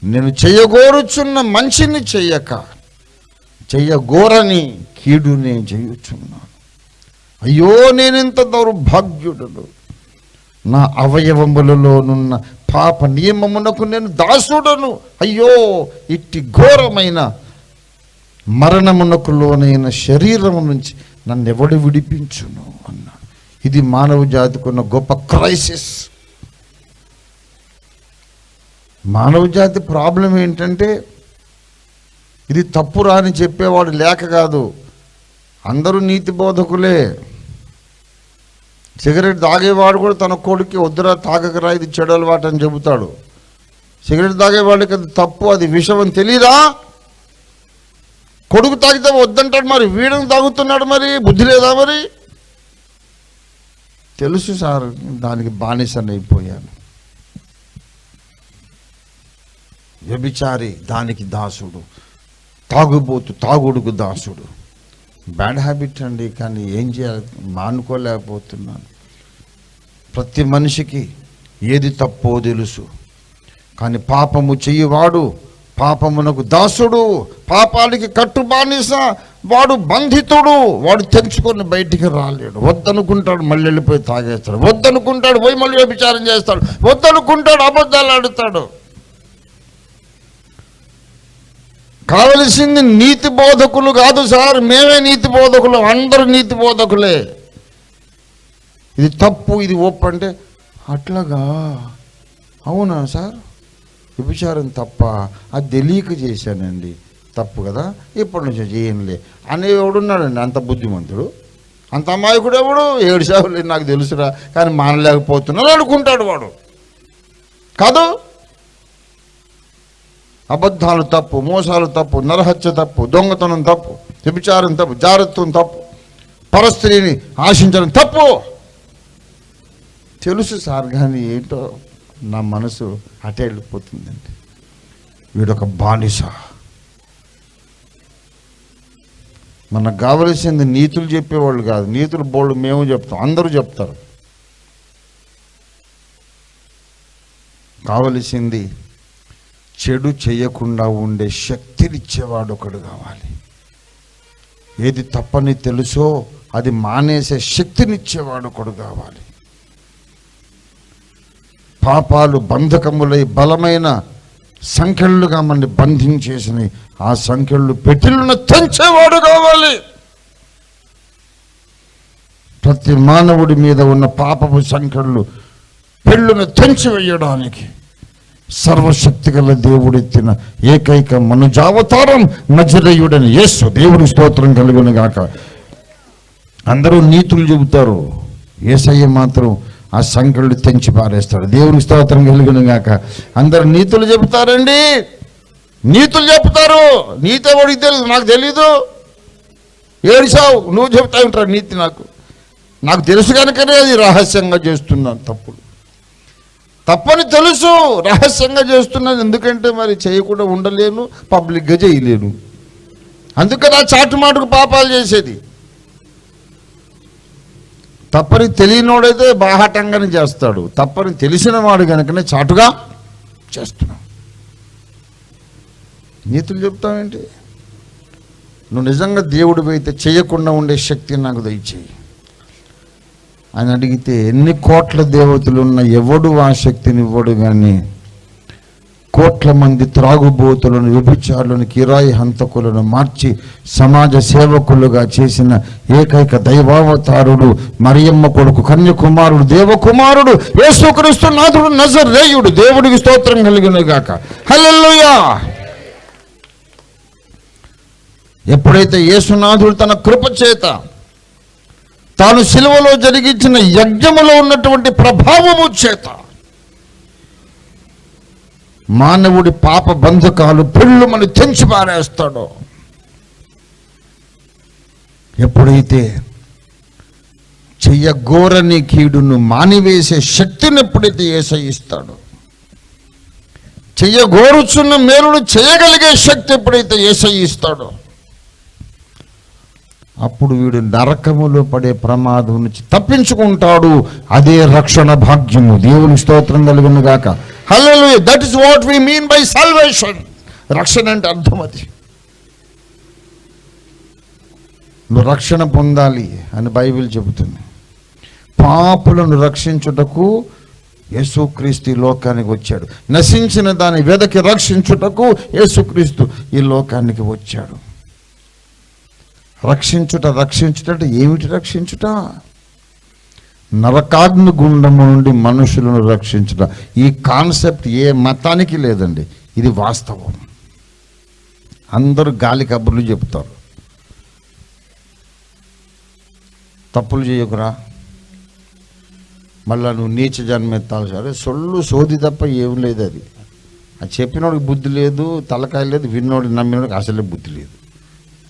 నేను చేయగోరుచున్న మంచిని చెయ్యగోరని కీడునే చేయుచున్నాను. అయ్యో నేనెంత దౌర్భాగ్యుడను, నా అవయవములలోనున్న పాప నియమమునకు నేను దాసుడను. అయ్యో ఇట్టి ఘోరమైన మరణమునకు లోనైన శరీరము నుంచి నన్ను ఎవడు విడిపించును అన్నాడు. ఇది మానవ జాతికి ఉన్న గొప్ప క్రైసిస్. మానవ జాతి ప్రాబ్లం ఏంటంటే ఇది తప్పురా అని చెప్పేవాడు లేక కాదు, అందరూ నీతి బోధకులే. సిగరెట్ తాగేవాడు కూడా తన కొడుకు వద్దురా తాగకరా, ఇది చెడు అలవాటు అని చెబుతాడు. సిగరెట్ తాగేవాడికి అది తప్పు, అది విషం అని తెలీదా? కొడుకు తాగితే వద్దంటాడు, మరి వీడని తాగుతున్నాడు, మరి బుద్ధి లేదా? మరి తెలుసు సార్, దానికి బానిసనైపోయాను. వ్యభిచారి దానికి దాసుడు, తాగుబోతు తాగుడుకు దాసుడు. బ్యాడ్ హ్యాబిట్ అండి, కానీ ఏం చేయాలి, మానుకోలేకపోతున్నాను. ప్రతి మనిషికి ఏది తప్పో తెలుసు, కానీ పాపము చెయ్యవాడు పాపమునకు దాసుడు, పాపానికి కట్టు బానిస, వాడు బంధితుడు. వాడు తెంచుకొని బయటికి రాలేడు. వద్దనుకుంటాడు మళ్ళీ వెళ్ళిపోయి తాగేస్తాడు, వద్దనుకుంటాడు పోయి మళ్ళీ వ్యభిచారం చేస్తాడు, వద్దనుకుంటాడు అబద్ధాలు ఆడుతాడు. కావలసింది నీతి బోధకులు కాదు సార్, మేమే నీతి బోధకులు, అందరూ నీతి బోధకులే. ఇది తప్పు, ఇది ఒప్పు అంటే అట్లాగా, అవునా సార్ వ్యభిచారం తప్ప, అది తెలియక చేశానండి, తప్పు కదా, ఇప్పటి నుంచి చేయంలే అనే ఎవడున్నాడండి అంత బుద్ధిమంతుడు? అంత అమాయకుడు ఎవడు? 7 సార్లు నాకు తెలుసురా కానీ మానలేకపోతున్నాను అనుకుంటాడు వాడు. కాదు, అబద్ధాలు తప్పు, మోసాలు తప్పు, నరహత్య తప్పు, దొంగతనం తప్పు, వ్యభిచారం తప్పు, జారత్వం తప్పు, పరస్త్రీని ఆశించడం తప్పు. తెలుసు సార్, కానీ ఏంటో నా మనసు అటే వెళ్ళిపోతుందండి. వీడొక బానిస. మనకు కావలసింది నీతులు చెప్పేవాళ్ళు కాదు, నీతులు బోళ్ళు మేము చెప్తాం, అందరూ చెప్తారు. కావలసింది చెడు చేయకుండా ఉండే శక్తినిచ్చేవాడు ఒకడు కావాలి. ఏది తప్పని తెలుసో అది మానేసే శక్తినిచ్చేవాడు ఒకడు కావాలి. పాపాలు బంధకములై బలమైన సంఖ్యలుగా మనల్ని బంధించేసిన ఆ సంఖ్యలు పెట్టిలను తెంచేవాడు కావాలి. ప్రతి మానవుడి మీద ఉన్న పాపపు సంఖ్యలు పెళ్ళును తెంచివేయడానికి సర్వశక్తి గల దేవుడెత్తిన ఏకైక మనుజావతారం నజరేయుడని యేసు. దేవుడి స్తోత్రం కలుగును గాక. అందరూ నీతులు చెబుతారు, యేసయ్య మాత్రం ఆ సంఖ్యలు తెంచి పారేస్తాడు. దేవుడి స్తోత్రం కలుగును గాక. అందరు నీతులు చెబుతారండి, నీతులు చెప్తారు. నీతి ఎవడికి తెలియదు, నాకు తెలీదు. ఏడిసావు, నువ్వు చెప్తా ఉంటావు నీతి. నాకు తెలుసు కనుకనే అది రహస్యంగా చేస్తున్నాను. తప్పని తెలుసు, రహస్యంగా చేస్తున్నాను. ఎందుకంటే మరి చేయకుండా ఉండలేను, పబ్లిక్గా చేయలేను. అందుకని ఆ చాటు మాటుకు పాపాలు చేసేది. తప్పని తెలియనోడైతే బాహాటంగానే చేస్తాడు, తప్పని తెలిసిన వాడు కనుకనే చాటుగా చేస్తున్నావు. నీతులు చెప్తావేంటి? నువ్వు నిజంగా దేవుడివి అయితే చేయకుండా ఉండే శక్తి నాకు దయచేయి అని అడిగితే, ఎన్ని కోట్ల దేవతలు ఉన్న ఎవడు ఆ శక్తిని ఇవ్వడు. కానీ కోట్ల మంది త్రాగుబోతులను, వ్యభిచారులను, కిరాయి హంతకులను మార్చి సమాజ సేవకులుగా చేసిన ఏకైక దైవావతారుడు, మరియమ్మ కొడుకు, కన్యకుమారుడు, దేవకుమారుడు, యేసుక్రీస్తు నాథుడు నజరేయుడు. దేవుడికి స్తోత్రం కలుగును గాక. హల్లెలూయా. ఎప్పుడైతే యేసునాథుడు తన కృప చేత తాను సిలువలో జరిగించిన యజ్ఞములో ఉన్నటువంటి ప్రభావము చేత మానవుడి పాప బంధకాలు పెళ్ళుమని తెంచి పారేస్తాడో, ఎప్పుడైతే చెయ్యగోరని కీడును మానివేసే శక్తిని ఎప్పుడైతే యేసయ్యిస్తాడో, చెయ్యగోరుచున్న మేలును చేయగలిగే శక్తి ఎప్పుడైతే యేసయ్యిస్తాడో, అప్పుడు వీడు నరకములో పడే ప్రమాదం నుంచి తప్పించుకుంటాడు. అదే రక్షణ భాగ్యము. దేవుని స్తోత్రం కలుగును గాక. Hallelujah. That is what we mean by salvation. రక్షణ అంటే అర్థం అది. నువ్వు రక్షణ పొందాలి అని బైబిల్ చెబుతుంది. పాపులను రక్షించుటకు యేసుక్రీస్తు ఈ లోకానికి వచ్చాడు. నశించిన దాని వెదకి రక్షించుటకు యేసుక్రీస్తు ఈ లోకానికి వచ్చాడు. రక్షించుట అంటే ఏమిటి? రక్షించుట నరకాగ్ని గుండము నుండి మనుషులను రక్షించుట. ఈ కాన్సెప్ట్ ఏ మతానికి లేదండి, ఇది వాస్తవం. అందరూ గాలి కబుర్లు చెప్తారు. తప్పులు చేయకురా, మళ్ళా నువ్వు నీచ జన్మెత్తాలి. సరే, సొల్లు సోది తప్ప ఏం లేదు. అది చెప్పినోడికి బుద్ధి లేదు, తలకాయ లేదు. విన్నోడికి నమ్మినోడికి అసలే బుద్ధి లేదు.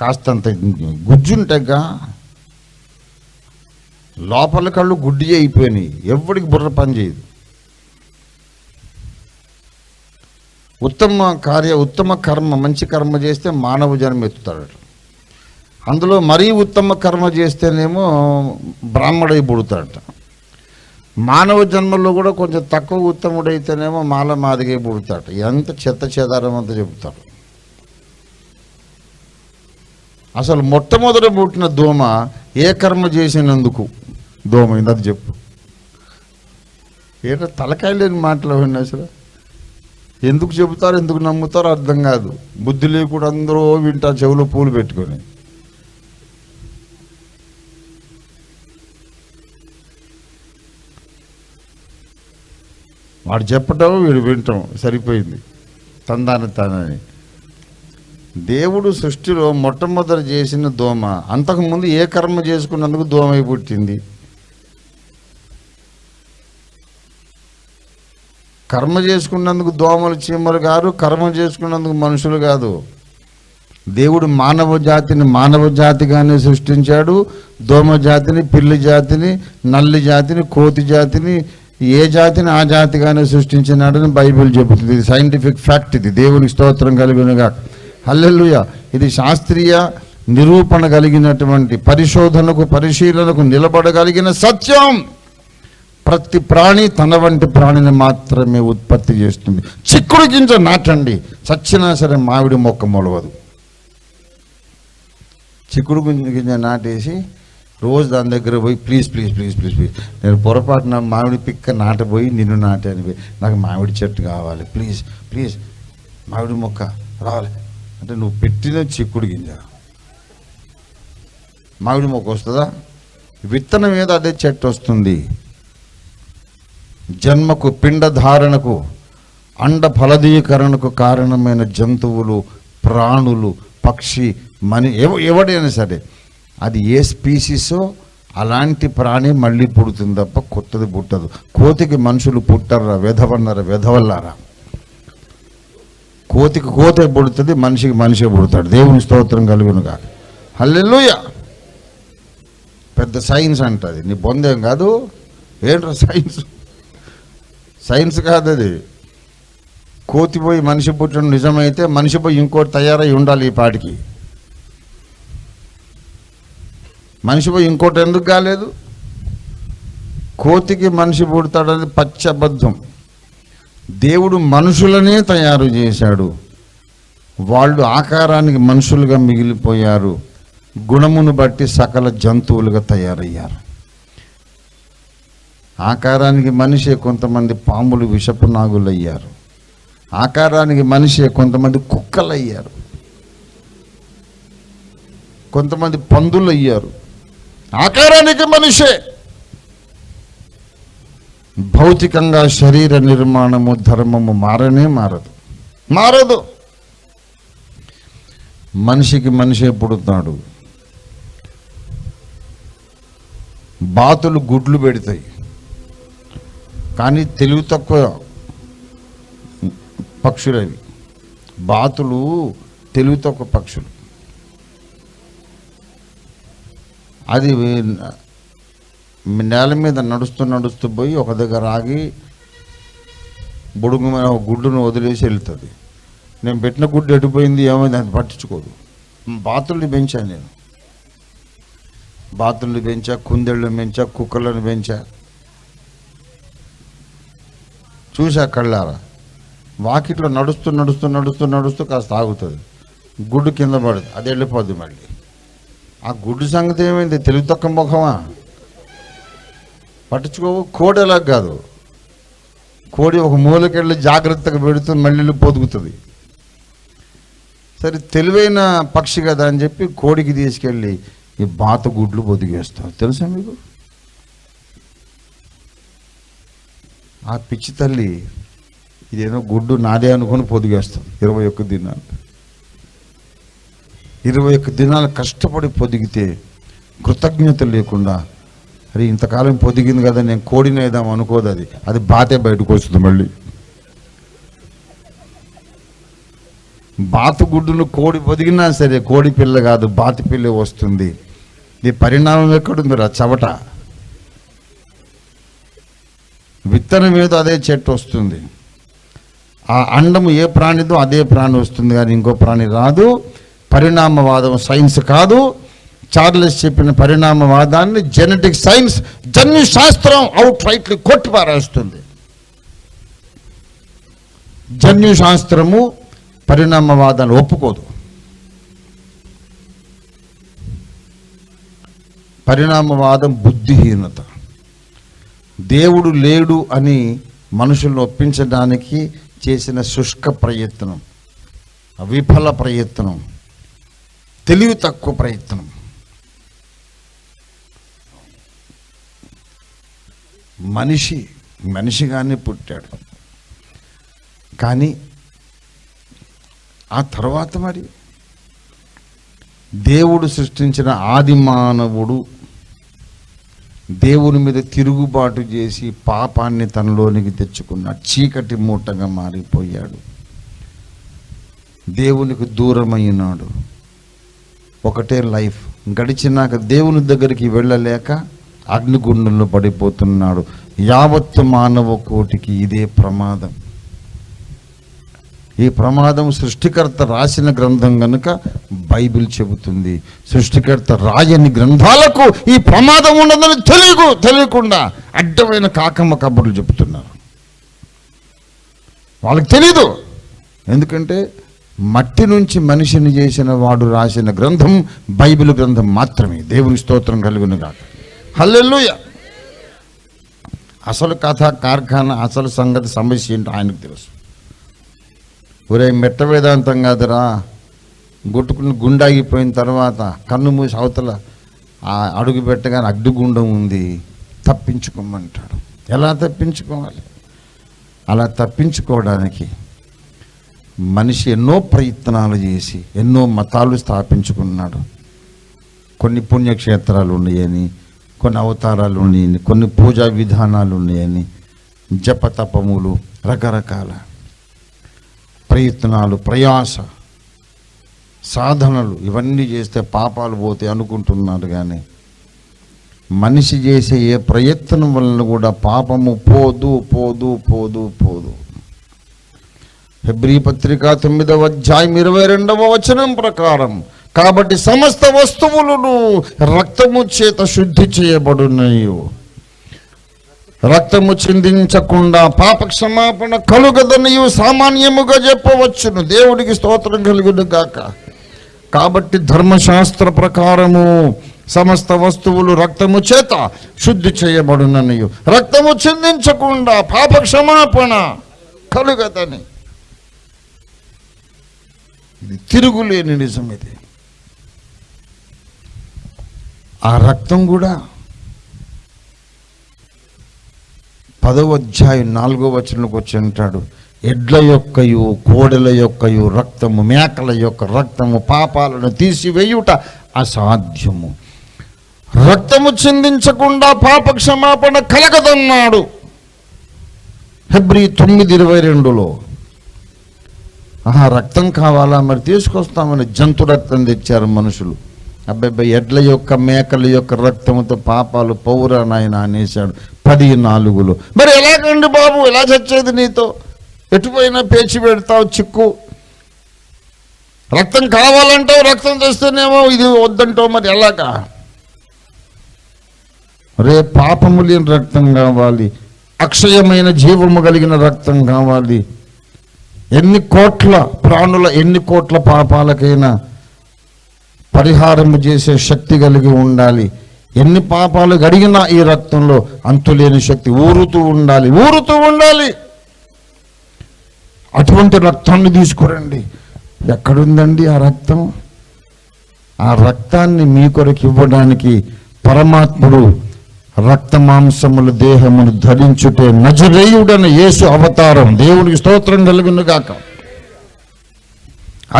కాస్తంత గుజ్జుంటేగా లోపల కళ్ళు గుడ్డి అయిపోయినాయి. ఎవడికి బుర్ర పని చేయదు. ఉత్తమ కర్మ, మంచి కర్మ చేస్తే మానవ జన్మ ఎత్తుతాడట. అందులో మరీ ఉత్తమ కర్మ చేస్తేనేమో బ్రాహ్మడై పుడతాడట. మానవ జన్మలో కూడా కొంచెం తక్కువ ఉత్తముడైతేనేమో మాదిగే పుడతాడట. ఎంత చెత్త చెదారం అంతా చెబుతాడు. అసలు మొట్టమొదట పుట్టిన దోమ ఏ కర్మ చేసినందుకు దోమ అయింది, అది చెప్పు. ఏటో తలకాయ లేని మాటలు విన్నా అసలు. ఎందుకు చెబుతారు, ఎందుకు నమ్ముతారో అర్థం కాదు. బుద్ధి లేకుండా అందరూ వింటారు చెవులో పూలు పెట్టుకొని. వాడు చెప్పటం వీడు వింటాం, సరిపోయింది తానని. దేవుడు సృష్టిలో మొట్టమొదటి చేసిన దోమ అంతకుముందు ఏ కర్మ చేసుకున్నందుకు దోమై పుట్టింది? కర్మ చేసుకున్నందుకు దోమలు చీమలు కాదు, కర్మ చేసుకున్నందుకు మనుషులు కాదు. దేవుడు మానవ జాతిగానే సృష్టించాడు. దోమ జాతిని, పిల్లి జాతిని, నల్లి జాతిని, కోతి జాతిని, ఏ జాతిని ఆ జాతిగానే సృష్టించినాడని బైబిల్ చెబుతుంది. ఇది సైంటిఫిక్ ఫ్యాక్ట్. ఇది దేవునికి స్తోత్రం కలిగినగా. హల్లెలూయా. ఇది శాస్త్రీయ నిరూపణ కలిగినటువంటి, పరిశీలనకు నిలబడగలిగిన సత్యం. ప్రతి ప్రాణి తన వంటి ప్రాణిని మాత్రమే ఉత్పత్తి చేస్తుంది. చిక్కుడు గింజ నాటండి, చచ్చినా సరే మామిడి మొక్క మొలవదు. చిక్కుడు గింజ నాటేసి రోజు దాని దగ్గర పోయి please please please please please, నేను పొరపాటున మామిడి పిక్క నాటపోయి నిన్ను నాటాను, నాకు మామిడి చెట్టు కావాలి, ప్లీజ్ ప్లీజ్ మామిడి మొక్క రావాలి అంటే నువ్వు పెట్టిన చిక్కుడు గింజ మామిడి మొక్క వస్తుందా? విత్తనం మీద అదే చెట్టు వస్తుంది. జన్మకు, పిండధారణకు, అండ ఫలదీకరణకు కారణమైన జంతువులు, ప్రాణులు, పక్షి, ఎవడైనా సరే అది ఏ స్పీసీసో అలాంటి ప్రాణి మళ్ళీ పుడుతుంది తప్ప కొత్తది పుట్టదు. కోతికి మనుషులు పుట్టర్రా, వెధవల్లారా. కోతికి కోతే పుడుతుంది, మనిషికి మనిషి పుడతాడు. దేవుని స్తోత్రం కలుగునుగా. హల్లెలూయా. పెద్ద సైన్స్ అంటది, నీ బొందేం కాదు. ఏంట్రా సైన్స్ కాదు అది. కోతి పోయి మనిషి పుట్టడం నిజమైతే మనిషి పోయి ఇంకోటి తయారై ఉండాలి ఈ పాటికి. మనిషి పోయి ఇంకోటి ఎందుకు కాలేదు? కోతికి మనిషి పుడతాడని పచ్చబద్ధం. దేవుడు మనుషులనే తయారు చేశాడు. వాళ్ళు ఆకారానికి మనుషులుగా మిగిలిపోయారు. గుణమును బట్టి సకల జంతువులుగా తయారయ్యారు. ఆకారానికి మనిషే కొంతమంది పాములు, విషపు నాగులు అయ్యారు. ఆకారానికి మనిషే కొంతమంది కుక్కలు అయ్యారు, కొంతమంది పందులు అయ్యారు. ఆకారానికి మనిషే. భౌతికంగా శరీర నిర్మాణము, ధర్మము మారదు. మనిషికి మనిషే పుడుతాడు. బాతులు గుడ్లు పెడతాయి, కానీ తెలివి తక్కువ పక్షులు అవి. బాతులు తెలివి తక్కువ పక్షులు. అది నేల మీద నడుస్తూ పోయి ఒక దగ్గర ఆగి బుడుగు మీద ఒక గుడ్డును వదిలేసి వెళ్తుంది. నేను పెట్టిన గుడ్డు ఎడిపోయింది ఏమైంది అది పట్టించుకోదు. బాతుల్ని పెంచాను నేను. బాతుల్ని పెంచా, కుందేళ్ళని పెంచా, కుక్కలను పెంచా. చూసా కళ్ళారా. వాకిట్లో నడుస్తూ కాస్త ఆగుతుంది, గుడ్డు కింద పడుతుంది, అది వెళ్ళిపోద్ది మళ్ళీ. ఆ గుడ్డు సంగతి ఏమైంది? తెలివి తక్కువ ముఖమా? పట్టించుకోవు. కోడి ఎలా కాదు. కోడి ఒక మూలకెళ్ళి జాగ్రత్తగా పెడుతూ మళ్ళీ పొదుగుతుంది. సరే తెలివైన పక్షి కదా అని చెప్పి కోడికి తీసుకెళ్ళి ఈ బాత గుడ్లు పొదిగేస్తారు. తెలుసా మీకు? ఆ పిచ్చి తల్లి ఇదేదో గుడ్డు నాదే అనుకుని పొదిగేస్తాం. 21 దినాలు 21 దినాలు కష్టపడి పొదిగితే కృతజ్ఞత లేకుండా, అరే ఇంతకాలం పొదిగింది కదా నేను కోడిని వేద్దాం అనుకోదు. అది బాతే బయటకు వస్తుంది. మళ్ళీ బాతు గుడ్డును కోడి పొదిగినా సరే కోడి పిల్ల కాదు, బాతి పిల్ల వస్తుంది. ఈ పరిణామం ఎక్కడుందిరా? చవట. విత్తనం మీద అదే చెట్టు వస్తుంది. ఆ అండము ఏ ప్రాణిదో అదే ప్రాణి వస్తుంది, కానీ ఇంకో ప్రాణి రాదు. పరిణామవాదం సైన్స్ కాదు. చార్లెస్ చెప్పిన పరిణామవాదాన్ని జెనెటిక్ సైన్స్, జన్యు శాస్త్రం అవుట్ రైట్లీ కొట్టి పారేస్తుంది. జన్యు శాస్త్రము పరిణామవాదాన్ని ఒప్పుకోదు. పరిణామవాదం బుద్ధిహీనత. దేవుడు లేడు అని మనుషులను ఒప్పించడానికి చేసిన శుష్క ప్రయత్నం, విఫల ప్రయత్నం, తెలివి తక్కువ ప్రయత్నం. మనిషిగానే పుట్టాడు, కానీ ఆ తర్వాత మరి దేవుడు సృష్టించిన ఆది మానవుడు దేవుని మీద తిరుగుబాటు చేసి పాపాన్ని తనలోనికి తెచ్చుకున్నాడు. చీకటి మూటగా మారిపోయాడు, దేవునికి దూరమైనాడు. ఒకటే లైఫ్ గడిచినాక దేవుని దగ్గరికి వెళ్ళలేక అగ్నిగుండంలో పడిపోతున్నాడు. యావత్తు మానవ కోటికి ఇదే ప్రమాదం. ఈ ప్రమాదం సృష్టికర్త రాసిన గ్రంథం కనుక బైబిల్ చెబుతుంది. సృష్టికర్త రాయని గ్రంథాలకు ఈ ప్రమాదం ఉండదని తెలియకుండా అడ్డమైన కాకమ్మ కబుర్లు చెబుతున్నారు. వాళ్ళకి తెలీదు. ఎందుకంటే మట్టి నుంచి మనిషిని చేసిన వాడు రాసిన గ్రంథం బైబిల్ గ్రంథం మాత్రమే. దేవుని స్తోత్రం కలుగును గాక. హల్లెలూయా. అసలు కథ కార్ఖానా, అసలు సంగతి, సమస్య ఏంటో ఆయనకు తెలుసు. ఒరే మెట్ట వేదాంతం కాదురా, గుట్టుకుని గుండాగిపోయిన తర్వాత కన్ను మూసి అవతల అడుగు పెట్టగానే అగ్నిగుండం ఉంది, తప్పించుకోమంటాడు. ఎలా తప్పించుకోవాలి? అలా తప్పించుకోవడానికి మనిషి ఎన్నో ప్రయత్నాలు చేసి ఎన్నో మతాలు స్థాపించుకున్నాడు. కొన్ని పుణ్యక్షేత్రాలు ఉన్నాయని, కొన్ని అవతారాలు ఉన్నాయని, కొన్ని పూజా విధానాలు ఉన్నాయని, జపతపములు, రకరకాల ప్రయత్నాలు, ప్రయాస, సాధనలు, ఇవన్నీ చేస్తే పాపాలు పోతే అనుకుంటున్నారు. కానీ మనిషి చేసే ఏ ప్రయత్నం వలన కూడా పాపము పోదు పోదు పోదు పోదు. హెబ్రీ పత్రిక 9వ అధ్యాయం 22వ వచనం ప్రకారం, కాబట్టి సమస్త వస్తువులను రక్తము చేత శుద్ధి చేయబడున్నాయి, రక్తము చిందించకుండా పాప క్షమాపణ కలుగదనియు సామాన్యముగా చెప్పవచ్చును. దేవుడికి స్తోత్రం కలుగును గాక. కాబట్టి ధర్మశాస్త్ర ప్రకారము సమస్త వస్తువులు రక్తము చేత శుద్ధి చేయబడుననియు, రక్తము చిందించకుండా పాప క్షమాపణ కలుగదని. ఇది తిరుగులేని నిజం. ఇది ఆ రక్తం కూడా 10వ అధ్యాయం 4వ వచనంలోకి వచ్చి అంటాడు, ఎడ్ల యొక్కయు కోడెల యొక్కయు రక్తము, మేకల యొక్క రక్తము పాపాలను తీసివేయుట అసాధ్యము, రక్తము చిందించకుండా పాప క్షమాపణ కలగదన్నాడు. హెబ్రీ 9:22లో రక్తం కావాలా, మరి తీసుకొస్తామని జంతు రక్తం తెచ్చారు మనుషులు. అబ్బాయి ఎడ్ల యొక్క మేకల యొక్క రక్తముతో పాపాలు పౌరా నాయన అనేశాడు 10:4లో. మరి ఎలాగండి బాబు, ఎలా చచ్చేది నీతో? ఎటుపోయినా పేచి పెడతావు చిక్కు. రక్తం కావాలంటావు, రక్తం తెస్తేనేమో ఇది వద్దంటావు, మరి ఎలాగా? రే పాపము లేని రక్తం కావాలి, అక్షయమైన జీవము కలిగిన రక్తం కావాలి. ఎన్ని కోట్ల ప్రాణుల, ఎన్ని కోట్ల పాపాలకైనా పరిహారము చేసే శక్తి కలిగి ఉండాలి. ఎన్ని పాపాలు గడిగినా ఈ రక్తంలో అంతులేని శక్తి ఊరుతూ ఉండాలి. అటువంటి రక్తాన్ని తీసుకురండి. ఎక్కడుందండి ఆ రక్తం? ఆ రక్తాన్ని మీ కొరకు ఇవ్వడానికి పరమాత్ముడు రక్త మాంసముల దేహమును ధరించుటే నజరేయుడని యేసు అవతారం. దేవునికి స్తోత్రం కలుగును గాక.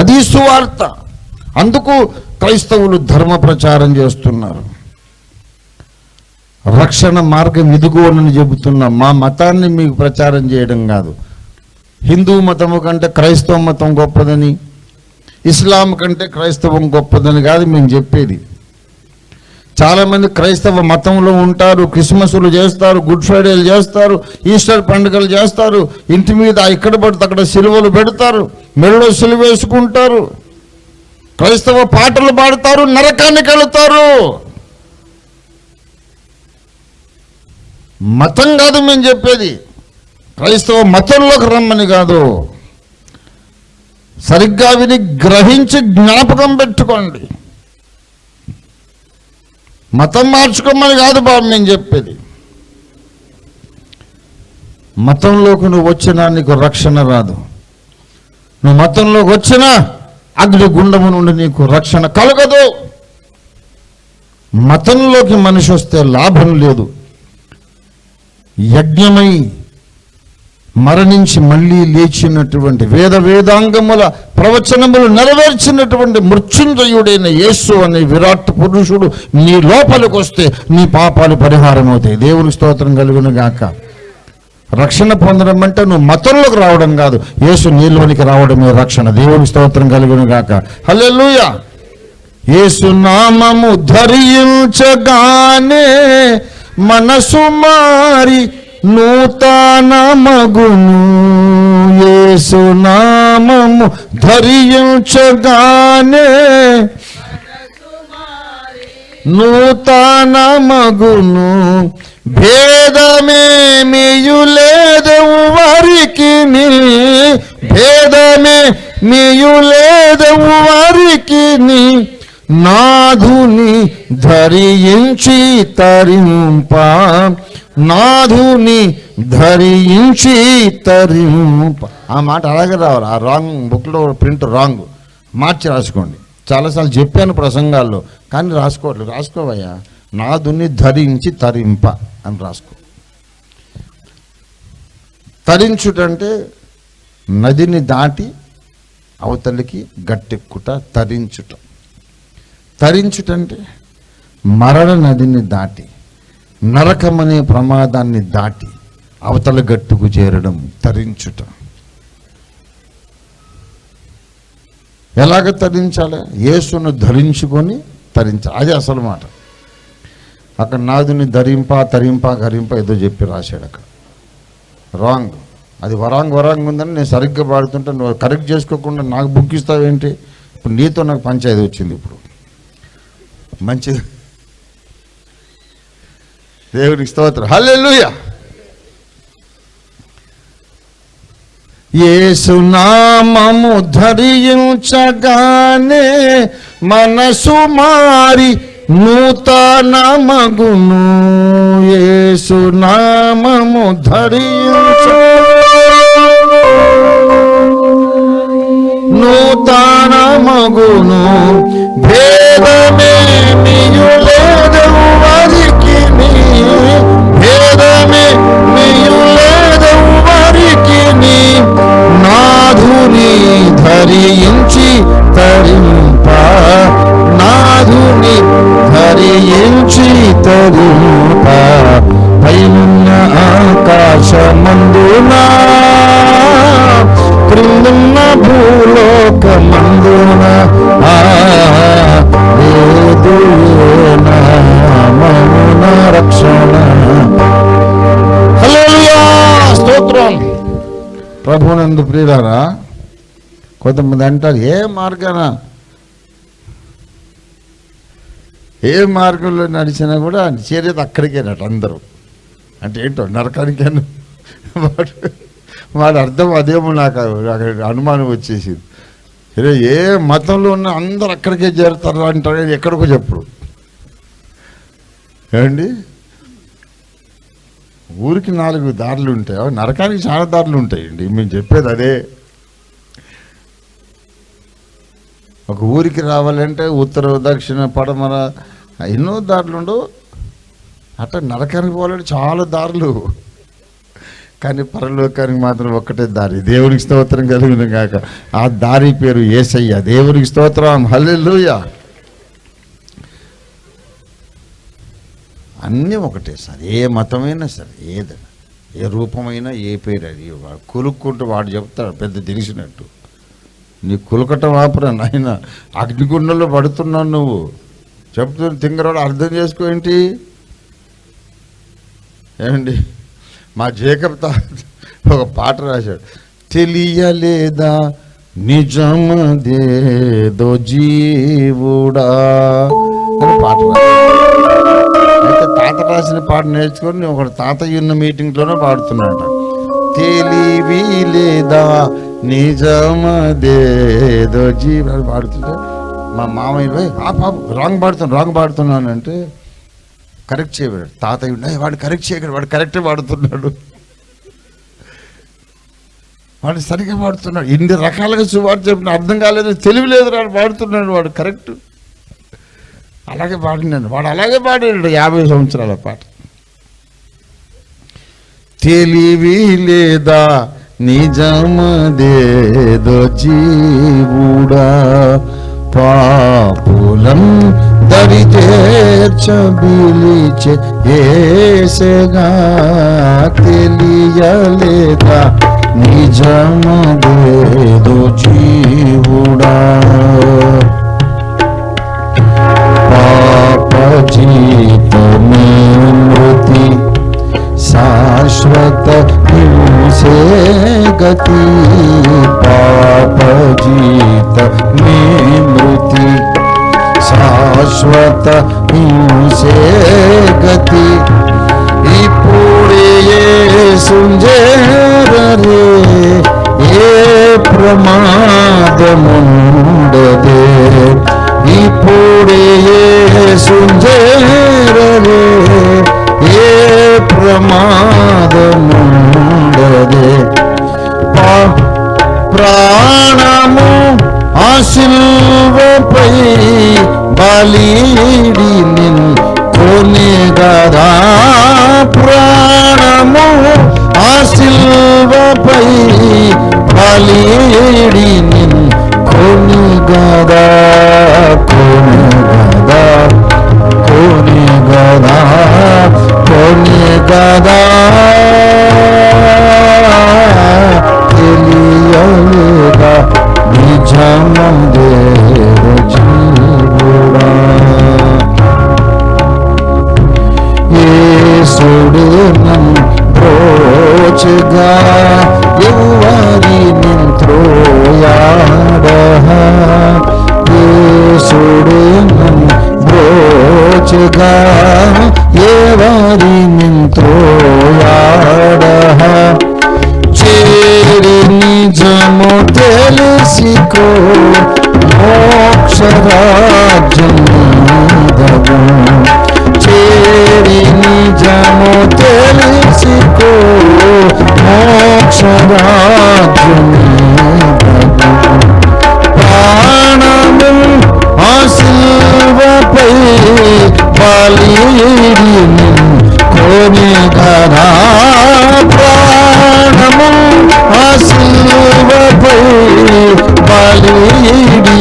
అది సువార్త. అందుకు క్రైస్తవులు ధర్మ ప్రచారం చేస్తున్నారు. రక్షణ మార్గం ఇదిగోనని చెబుతున్నా. మా మతాన్ని మీకు ప్రచారం చేయడం కాదు. హిందూ మతము కంటే క్రైస్తవ మతం గొప్పదని, ఇస్లాం కంటే క్రైస్తవం గొప్పదని కాదు మేము చెప్పేది. చాలామంది క్రైస్తవ మతంలో ఉంటారు, క్రిస్మస్లు చేస్తారు, గుడ్ ఫ్రైడేలు చేస్తారు, ఈస్టర్ పండుగలు చేస్తారు, ఇంటి మీద ఇక్కడ పడితే అక్కడ సిలువలు పెడతారు, మెడలో సిలువ వేసుకుంటారు, క్రైస్తవ పాటలు పాడతారు, నరకానికి వెళుతారు. మతం కాదు మేము చెప్పేది, క్రైస్తవ మతంలోకి రమ్మని కాదు. సరిగ్గా విని గ్రహించి జ్ఞాపకం పెట్టుకోండి. మతం మార్చుకోమని కాదు బాబు మేము చెప్పేది. మతంలోకి నువ్వు వచ్చినా నీకు రక్షణ రాదు. నువ్వు మతంలోకి వచ్చినా అగ్నిగుండము నుండి నీకు రక్షణ కలగదు. మతంలోకి మనిషి వస్తే లాభం లేదు. యజ్ఞమై మరణించి మళ్ళీ లేచినటువంటి వేదాంగముల ప్రవచనములు నెరవేర్చినటువంటి మృత్యుంజయుడైన యేసు అనే విరాట్ పురుషుడు నీ లోపలికి వస్తే నీ పాపాలు పరిహారం అవుతాయి. దేవుని స్తోత్రం కలుగును గాక. రక్షణ పొందడం అంటే నువ్వు మతంలోకి రావడం కాదు, యేసు నీలోనికి రావడమే రక్షణ. దేవుని స్తోత్రం కలుగును గాక. హల్లెలూయా. యేసు నామము ధరించగానే మనసు మారి నూతన మగును. యేసు నామము ధరించగానే నూతన మగును. భేదమేమియు లేదు వారికి, భేదమేమియు లేదు వారికి, నాధుని ధరించి తరింప, నాధుని ధరించి తరింప. ఆ మాట అలాగే రావాలి. ఆ రాంగ్ బుక్లో ప్రింట్ రాంగ్, మార్చి రాసుకోండి. చాలాసార్లు చెప్పాను ప్రసంగాల్లో, కానీ రాసుకోవట్లేదు. రాసుకోవయ్యా, నాధుని ధరించి తరింప అని రాసుకో. తరించుటంటే నదిని దాటి అవతలికి గట్టెక్కుట తరించుట. తరించుటంటే మరణ నదిని దాటి, నరకమనే ప్రమాదాన్ని దాటి అవతల గట్టుకు చేరడం తరించుట. ఎలాగ తరించాలి? యేసును ధరించుకొని తరించాలి. అదే అసలు మాట. అక్కడ నాదుని ధరింప తరింప గరింప ఏదో చెప్పి రాశాడు అక్కడ. రాంగ్. అది వరాంగ్ ఉందని నేను సరిగ్గా పాడుతుంటే నువ్వు కరెక్ట్ చేసుకోకుండా నాకు బుక్ ఇస్తావేంటి? ఇప్పుడు నీతో నాకు పంచాయతీ వచ్చింది. ఇప్పుడు మంచిది. దేవునికి స్తోత్రం. హల్లెలూయా. యేసు నామము ధరించగానే మనసు మారి నూతన మగును. యేసు నామము నూతన మగును. భేదమేమియు లేదు వారికి, భేదమేమియు లేదు వారికి, నాధుని ధరించి తరింప, నాధుని ధరించి తరింప. పైనున్న ఆకాశమందున క్రిందున్న భూలోకమందున నామమున రక్షణ. హల్లెలూయా. స్తోత్రం. ప్రభునందు ప్రియులారా, కొంతమంది అంటారు ఏ మార్గంలో నడిచినా కూడా చేరేది అక్కడికేనట అందరూ. అంటే ఏంటో నరకానికేను. వాడు అర్థం అదేమో నాకు అనుమానం వచ్చేసింది. ఏ మతంలో ఉన్న అందరు అక్కడికే చేరుతారు అంటారు, ఎక్కడికో చెప్పుడు. ఏమండి, ఊరికి 4 దారులు ఉంటాయి, నరకానికి చాలా దారులు ఉంటాయండి. మేము చెప్పేది అదే. ఒక ఊరికి రావాలంటే ఉత్తర దక్షిణ పడమర ఎన్నో దారులు ఉండవు. అట్లా నరకానికి పోవాలంటే చాలా దారులు, కానీ పరలోకానికి మాత్రం ఒక్కటే దారి. దేవునికి స్తోత్రం కలిగిన కాక. ఆ దారి పేరు యేసయ్య. దేవునికి స్తోత్రం. హల్లెలూయా. అన్నీ ఒకటే సార్. ఏ మతమైనా సరే, ఏదైనా, ఏ రూపమైనా, ఏ పేరు అది కులుక్కుంటూ వాడు చెప్తాడు పెద్ద తెలిసినట్టు. నీ కులకటం ఆపరా నాయన, అగ్నిగుండంలో పడుతున్నావు నువ్వు, చెప్తున్న తింగరోడు అర్థం చేసుకో ఏంటి ఏమండి. మా జేకబ్ ఒక పాట రాశాడు, తెలియలేదా నిజమదేదో జీవుడా అని పాట రాశాడు. అయితే తాత రాసిన పాట నేర్చుకొని ఒక తాతయ్య ఉన్న మీటింగ్లోనే పాడుతున్నాడ. తెలివి లేదా నిజమదేదో జీవు అని పాడుతుంటే మా మామయ్య పోయి ఆ పాప రాంగ్ పాడుతున్నానంటే కరెక్ట్ చేయబడాడు. తాతయ్య వాడు కరెక్ట్ చేయగలడు, వాడు కరెక్టే పాడుతున్నాడు, వాడు సరిగ్గా పాడుతున్నాడు. ఇన్ని రకాలుగా సువార్త చెప్పిన అర్థం కాలేదు, తెలివి లేదు, వాడు పాడుతున్నాడు, వాడు కరెక్ట్. అలాగే పాడినాడు, వాడు అలాగే పాడాడు 50 సంవత్సరాల పాట. తెలివి లేదా నిజమదేదో జీవుడా పాపులం దరి చేర్చబిలిచే యేసగా తెలియలేదా నిజమదేదో జీవుడా పాప జీతమే మృతి శాశ్వత హింసే గతి పాప జీతమే మృతి శాశ్వత హింసే గతి ఇప్పుడే సుంజేరరే ఏ ప్రమాదముండదే ఇప్పుడే సుంజేరరే ఏ ప్రమాదముండదే ప్రాణము ఆ శిలువపై బలిడి నిన్ కొనిగదా ప్రాణము ఆ శిలువపై బలిడి నిన్ కొనిగదా కొనిగదా కొనిగదా కొనిగదా తెలియలేదా నిజమదేదో జీవుడా యేసుడే నన్ను బ్రోచగా ఎవరి నింత్రోయాడ యేసుడే నన్ను బ్రోచగా ఎవరి నింత్రోయాడ చేరి నిజము తెలిసికో మోక్షరాజ్యం నీదగు చేరి నిజము తెలిసికో మోక్షరాజ్యం నీదగు ప్రాణము ఆ శిలువపై బలిడి కొనిగదా ప్రాణము ఆ శిలువపై బలిడి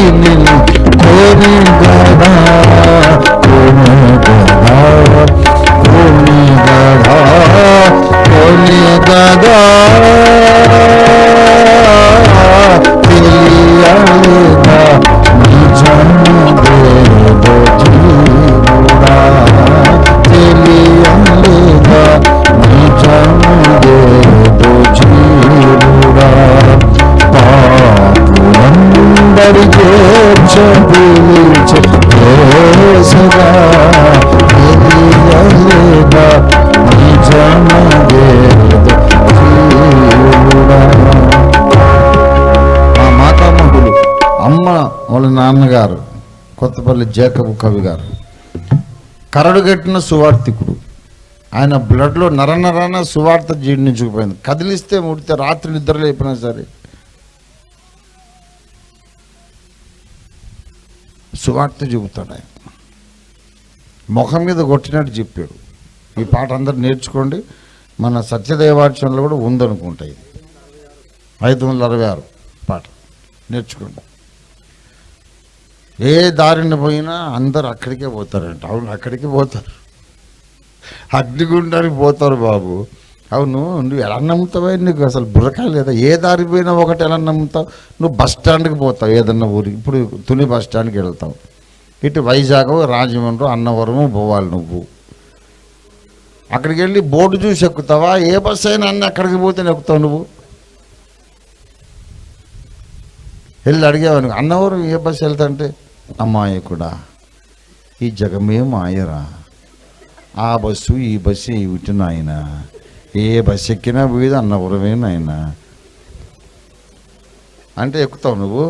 కొనిగదా కొనిగదా కొనిగదా కొనిగదా తెలియలేదా నిజమదేదో జీవుడా తెలియలేదా నిజమదేదో జీవుడా పాపులందరి చేర్చబిలిచే యేసగా తెలియలేదా నిజమదేదో జీవుడా. మా మాతామహులు అమ్మ వాళ్ళ నాన్నగారు కొత్తపల్లి జేకబ్ కవి గారు కరడుగట్టిన సువార్థికుడు. ఆయన బ్లడ్లో నరనరాన సువార్త జీర్ణించుకుపోయింది. కదిలిస్తే ముడితే రాత్రి నిద్ర లేపినా సరే సువార్త చెబుతాడు. ఆయన ముఖం మీద కొట్టినట్టు చెప్పాడు. ఈ పాట అందరు నేర్చుకోండి. మన సత్యదేవార్చనలో కూడా ఉందనుకుంటా. ఇది 566 పాట నేర్చుకోండి. ఏ దారిన పోయినా అందరు అక్కడికే పోతారంట. అవును, అక్కడికి పోతారు, అగ్నిగుండానికి పోతారు బాబు. అవును, నువ్వు ఎలా నమ్ముతావా? నీకు అసలు బుర్రకాయ లేదా? ఏ దారి పోయినా ఒకటి ఎలా నమ్ముతావు? నువ్వు బస్ స్టాండ్కి పోతావు, ఏదన్నా ఊరికి. ఇప్పుడు తుని బస్ స్టాండ్కి వెళ్తావు, ఇటు వైజాగ్, రాజమండ్రి, అన్నవరము పోవాలి నువ్వు. అక్కడికి వెళ్ళి బోర్డు చూసి ఎక్కుతావా? ఏ బస్సు అయినా అన్నీ అక్కడికి పోతేనే ఎక్కుతావు నువ్వు. వెళ్ళి అడిగేవాను, అన్నవరం ఏ బస్సు వెళ్తాంటే, అమ్మాయకుడా ఈ జగమే మాయరా, ఆ బస్సు ఈ బస్సు ఏమిటి నాయన, ఏ బస్సు ఎక్కినా పోయేది అన్నవరమే నాయన అంటే ఎక్కుతావు నువ్వు.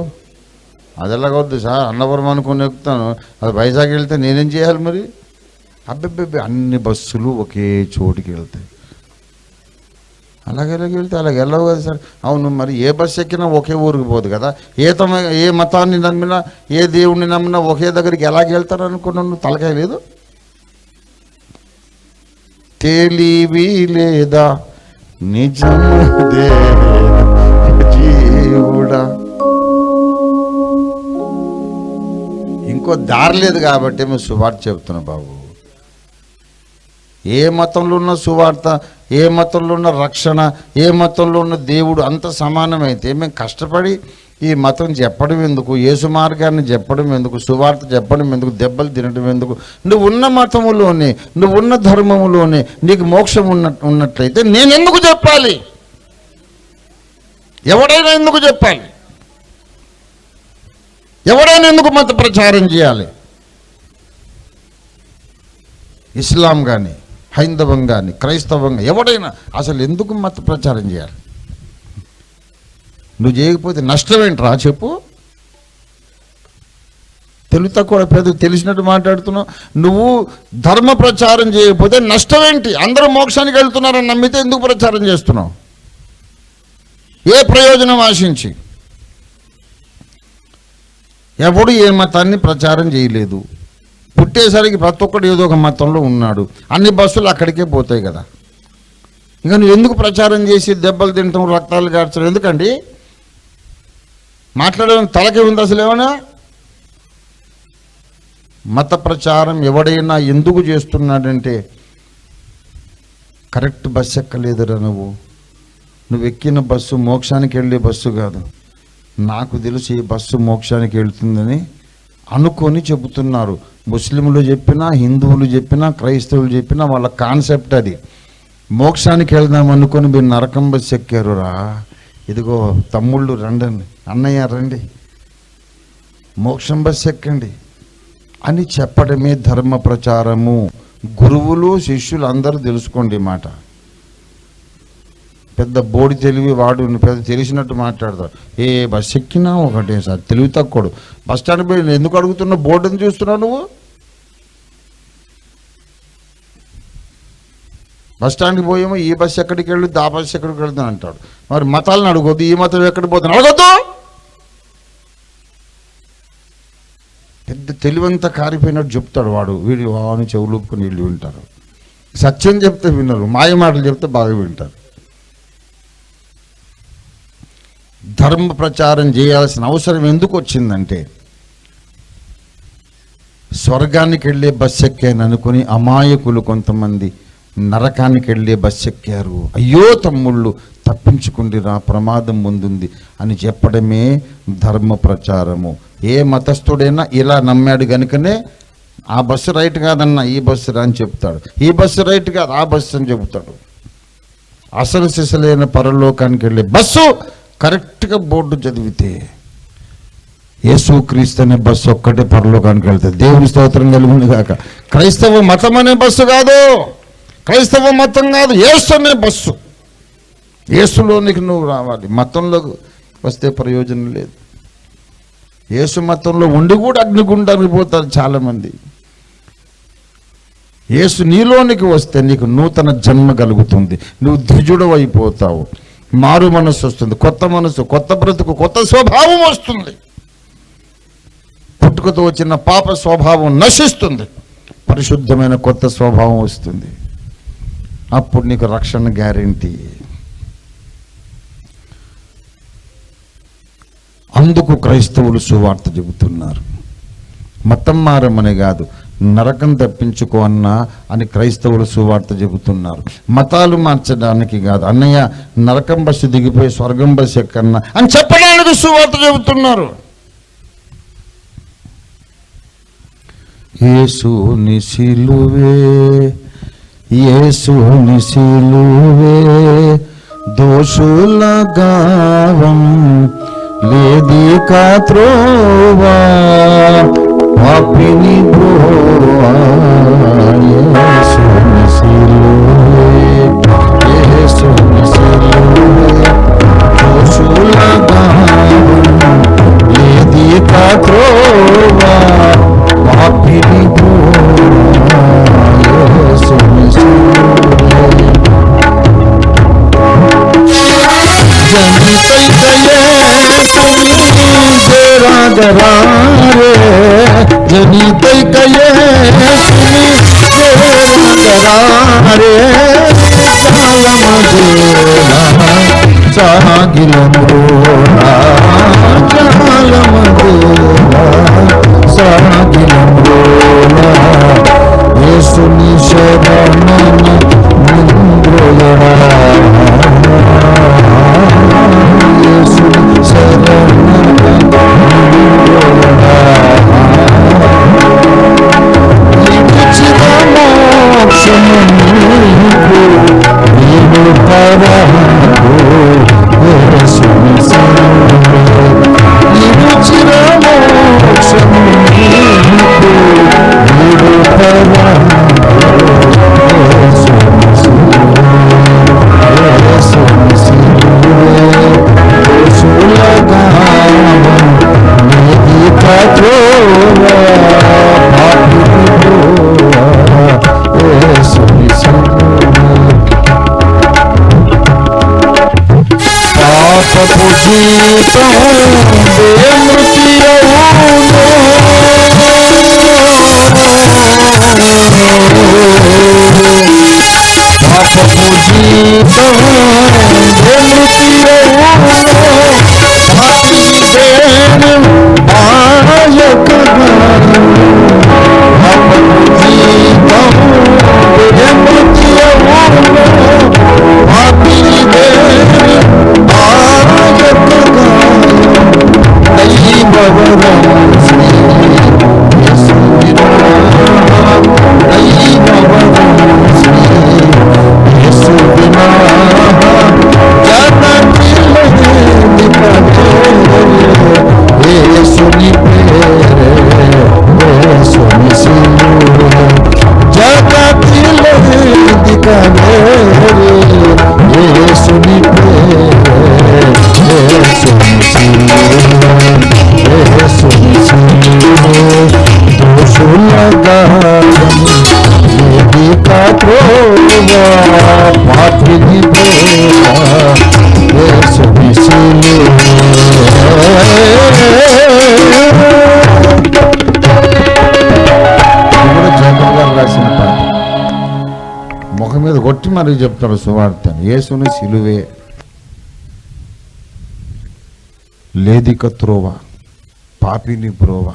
అది ఎలాగొద్దు సార్, అన్నవరం అనుకుని ఎక్కుతాను, అది వైజాగ్ వెళ్తే నేనేం చేయాలి మరి? అబ్బెబ్బెబ్బే అన్ని బస్సులు ఒకే చోటుకి వెళ్తాయి. అలాగే వెళ్తే అలాగే వెళ్ళవు కదా సార్. అవును, మరి ఏ బస్సు ఎక్కినా ఒకే ఊరికి పోదు కదా. ఏ మతాన్ని నమ్మినా, ఏ దేవుణ్ణి నమ్మినా ఒకే దగ్గరికి ఎలాగ వెళ్తారు అనుకున్నాను. నువ్వు తలకాయ లేదు, తెలివి లేదా నిజము దేవుడా. ఇంకో దారి లేదు కాబట్టి మేము సువార్త చెప్తున్నాం బాబు. ఏ మతంలో ఉన్న సువార్త, ఏ మతంలో ఉన్న రక్షణ, ఏ మతంలో ఉన్న దేవుడు అంత సమానమైతే మేము కష్టపడి ఈ మతం చెప్పడం ఎందుకు, యేసు మార్గాన్ని చెప్పడం ఎందుకు, సువార్త చెప్పడం ఎందుకు, దెబ్బలు తినడం ఎందుకు? నువ్వు ఉన్న మతములోనే, నువ్వు ఉన్న ధర్మములోనే నీకు మోక్షం ఉన్నట్లయితే నేను ఎందుకు చెప్పాలి? ఎవడైనా ఎందుకు చెప్పాలి? ఎవడైనా ఎందుకు మత ప్రచారం చేయాలి? ఇస్లాం కానీ, హైందవం కానీ, క్రైస్తవం కానీ ఎవడైనా అసలు ఎందుకు మత ప్రచారం చేయాలి? నువ్వు చేయకపోతే నష్టం ఏంట్రా చెప్పు. తెలుగుతా కూడా పెద్ద తెలిసినట్టు మాట్లాడుతున్నావు. నువ్వు ధర్మ ప్రచారం చేయకపోతే నష్టం ఏంటి? అందరూ మోక్షానికి వెళ్తున్నారని నమ్మితే ఎందుకు ప్రచారం చేస్తున్నావు? ఏ ప్రయోజనం ఆశించి? ఎవడు ఏ మతాన్ని ప్రచారం చేయలేదు. పుట్టేసరికి ప్రతి ఒక్కడు ఏదో ఒక మతంలో ఉన్నాడు. అన్ని బస్సులు అక్కడికే పోతాయి కదా. ఇంకా నువ్వు ఎందుకు ప్రచారం చేసి దెబ్బలు తింటాం, రక్తాలు కార్చడం ఎందుకండి? మాట్లాడడం తలకే ఉంది అసలు ఏమైనా? మత ప్రచారం ఎవడైనా ఎందుకు చేస్తున్నాడంటే కరెక్ట్ బస్సు ఎక్కలేదురా నువ్వు ఎక్కిన బస్సు మోక్షానికి వెళ్ళే బస్సు కాదు. నాకు తెలిసి ఈ బస్సు మోక్షానికి వెళ్తుందని అనుకొని చెబుతున్నారు. ముస్లింలు చెప్పినా, హిందువులు చెప్పినా, క్రైస్తవులు చెప్పినా వాళ్ళ కాన్సెప్ట్ అది. మోక్షానికి వెళ్దాం అనుకొని మీరు నరకం బస్సు ఎక్కారురా. ఇదిగో తమ్ముళ్ళు రండి, అన్నయ్య రండి, మోక్షం బస్సు ఎక్కండి అని చెప్పడమే ధర్మ ప్రచారము. గురువులు శిష్యులు అందరూ తెలుసుకోండి మాట. పెద్ద బోడి తెలివి వాడు పెద్ద తెలిసినట్టు మాట్లాడతాడు. ఏ బస్సు ఎక్కినా ఒకటే సార్, తెలివి తక్కువడు. బస్ స్టాండ్ పోయి ఎందుకు అడుగుతున్నావు? బోర్డుని చూస్తున్నావు నువ్వు. బస్ స్టాండ్కి పోయేమో ఈ బస్సు ఎక్కడికి వెళ్ళి ఆ బస్సు ఎక్కడికి వెళ్తాను అంటాడు. మరి మతాలను అడగొద్దు, ఈ మతం ఎక్కడికి పోతాను అడగొద్దు. పెద్ద తెలివంతా కారిపోయినట్టు చెప్తాడు వాడు. వీడు వాని చెవులుపుకొని వీళ్ళు వింటారు. సత్యం చెప్తే వినరు, మాయ మాటలు చెప్తే బాగా వింటారు. ధర్మ ప్రచారం చేయాల్సిన అవసరం ఎందుకు వచ్చిందంటే స్వర్గానికి వెళ్ళే బస్సు ఎక్కాను అనుకుని అమాయకులు కొంతమంది నరకానికి వెళ్ళే బస్సు ఎక్కారు. అయ్యో తమ్ముళ్ళు తప్పించుకుండిరా, ప్రమాదం ముందుంది అని చెప్పడమే ధర్మ ప్రచారము. ఏ మతస్థుడైనా ఇలా నమ్మాడు కనుకనే ఆ బస్సు రైట్ కాదన్నా ఈ బస్సు రా అని చెప్తాడు, ఈ బస్సు రైట్ కాదు ఆ బస్సు అని చెబుతాడు. అసలు సిసలైన పరలోకానికి వెళ్ళే బస్సు కరెక్ట్గా బోర్డు చదివితే యేసుక్రీస్తు అనే బస్సు ఒక్కటే పరలోకానికి వెళ్తుంది. దేవుని స్తోత్రం కలుగును గాక. క్రైస్తవ మతం అనే బస్సు కాదు, క్రైస్తవ మతం కాదు, యేసు అనే బస్సు. యేసులోనికి నువ్వు రావాలి. మతంలోకి వస్తే ప్రయోజనం లేదు. యేసు మతంలో ఉండి కూడా అగ్నిగుండానికి పోతారు చాలామంది. యేసు నీలోనికి వస్తే నీకు నూతన జన్మ కలుగుతుంది. నువ్వు ద్విజుడు అయిపోతావు. మారు మనసు వస్తుంది, కొత్త మనసు, కొత్త బ్రతుకు, కొత్త స్వభావం వస్తుంది. పుట్టుకతో వచ్చిన పాప స్వభావం నశిస్తుంది, పరిశుద్ధమైన కొత్త స్వభావం వస్తుంది. అప్పుడు నీకు రక్షణ గ్యారెంటీ. అందుకు క్రైస్తవులు సువార్త చెబుతున్నారు. మతం మారమని కాదు, నరకం తప్పించుకో అన్నా అని క్రైస్తవులు సువార్త చెబుతున్నారు. మతాలు మార్చడానికి కాదు, అన్నయ్య నరకం బస్సు దిగిపోయి స్వర్గం బస్సు ఎక్కన్నా అని చెప్పడానికి సువార్త చెబుతున్నారు. యేసుని సిలువే, యేసుని సిలువే దోషుల గావం లేదిక త్రోవా పాపిని బ్రోవా. యేసుని సిలువే, యేసుని సిలువే దోషుల గావం లేదిక త్రోవా పాపిని బ్రోవా. యేసుని సిలువే जनितै कये सुनी रागरारे सालम देना सागिलम रोना जालम देना सागिलम रोना येसुनी शरणन निंद्रोयना येसुनी शरणन ముఖం మీద కొట్టి మరి చెప్తాడు సువార్త. యేసుని సిలువే లేదిక త్రోవ పాపిని బ్రోవ.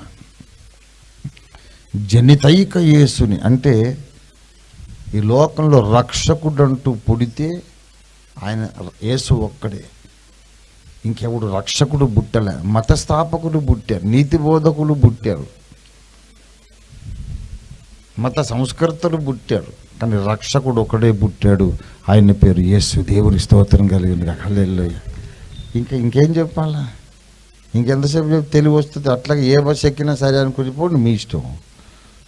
జనితైక యేసుని అంటే ఈ లోకంలో రక్షకుడంటూ పుడితే ఆయన యేసు ఒక్కడే, ఇంకెవడు రక్షకుడు పుట్టలే. మతస్థాపకులు పుట్టారు, నీతి బోధకులు పుట్టారు, మత సంస్కర్తలు పుట్టారు, కానీ రక్షకుడు ఒకడే పుట్టాడు. ఆయన పేరు యేసు. దేవుని స్తోత్రం కలిగింది. హల్లెలూయా. ఇంకేం చెప్పాలా? ఇంకెంతసేపు చెప్పి తెలివి వస్తుంది. అట్లాగే ఏ బస్సు ఎక్కినా సరే అనుకుని మీ ఇష్టం.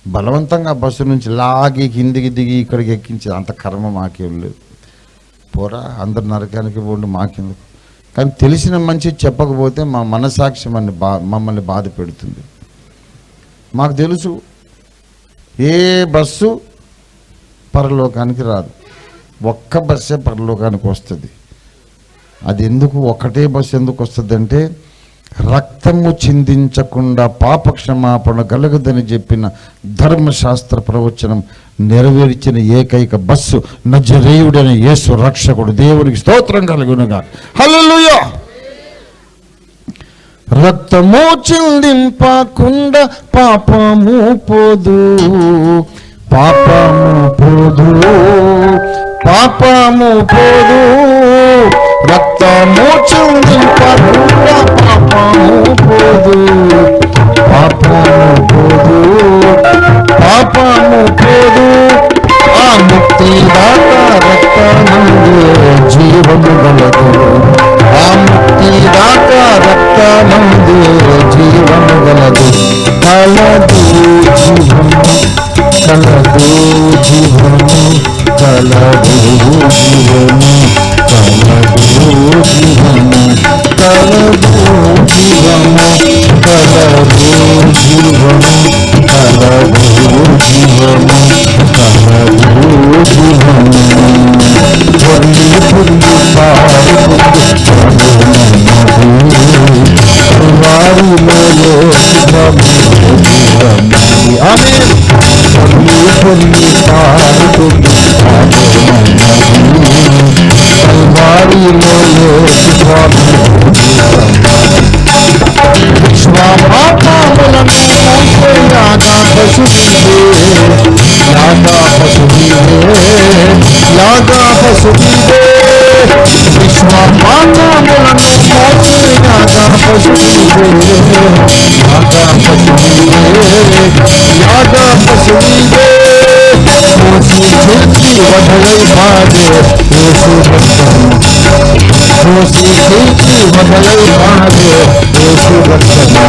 బలవంతంగా బస్సు నుంచి లాగి కిందికి దిగి ఇక్కడికి ఎక్కించి అంత కర్మ మాకేం లేదు. పోరా, అందరు నరకానికి పోండి మాకెందుకు. కానీ తెలిసిన మంచి చెప్పకపోతే మా మనసాక్షి మమ్మల్ని బాధ పెడుతుంది. మాకు తెలుసు ఏ బస్సు పరలోకానికి రాదు, ఒక్క బస్సే పరలోకానికి వస్తుంది. అది ఎందుకు ఒకటే బస్సు ఎందుకు వస్తుంది అంటే రక్తము చిందించకుండా పాపక్షమాపణ కలగదని చెప్పిన ధర్మశాస్త్ర ప్రవచనం నెరవేర్చిన ఏకైక బస్సు నజరేయుడైన యేసు రక్షకుడు. దేవునికి స్తోత్రం కలుగునుగా. హల్లెలూయా. రక్తము చిందింపకుండా పాపము పోదు, పాపము పోదు, పాపము పోదు. రక్తము చిందింపకుండా పాపము పోదు, పాపము పోదు. జీవము గలదు. ఆ ముక్తి దాత రక్తమందు జీవము గలదు. కలదు జీవము, కలదు జీవము, కలదు జీవము, కలదు జీవము, కలదు జీవము, కలదు జీవము, కలదు జీవము, కలదు జీవము. పొర్లి పొర్లి పారుతుంది వారిలో ఆమేన్. పొర్లి పొర్లి పారుతుంది వారిలో విశ్వపాపములను మోసేయాగా పశువీవే, యాగా పశువీవే, యాగా పశువీవే. విశ్వపాపములను మోసేయాగా పశువీవే, యాగా పశువీవే, యాగా పశువీవే. కోసి చేసి వదలై పాడే యేసు రక్తము, కోసి చేసి వదలై పాడే యేసు రక్తము, యేసు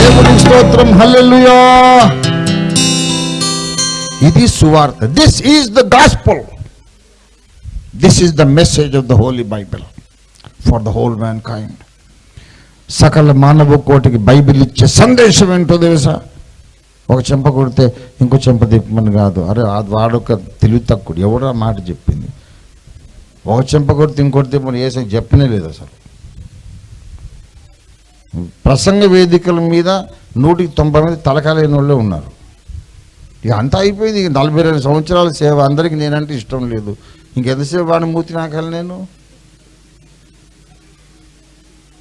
దేవుని స్తోత్రం. హల్లెలూయా. ఇది సువార్త. This is the gospel. This is the message of the Holi Bible for the whole man kind. సకల మానవ కోటికి బైబిల్ ఇచ్చే సందేశం ఏంటో తెలుసా? ఒక చెంప కొడితే ఇంకో చెంప తిప్పమని కాదు. అరే వాడొక తెలివి తక్కువ. ఎవడో మాట చెప్పింది. ఒక చెంప కొడితే ఇంకోటి తిప్పమని ఏసై చెప్పనే లేదు అసలు. ప్రసంగ వేదికల మీద 190 మంది తలకాలేని వాళ్ళే ఉన్నారు. ఇక అంతా అయిపోయింది. 42 సంవత్సరాల సేవ. అందరికీ నేనంటే ఇష్టం లేదు. ఇంకెంతసేపు వాడిని మూతి నాకాలి నేను?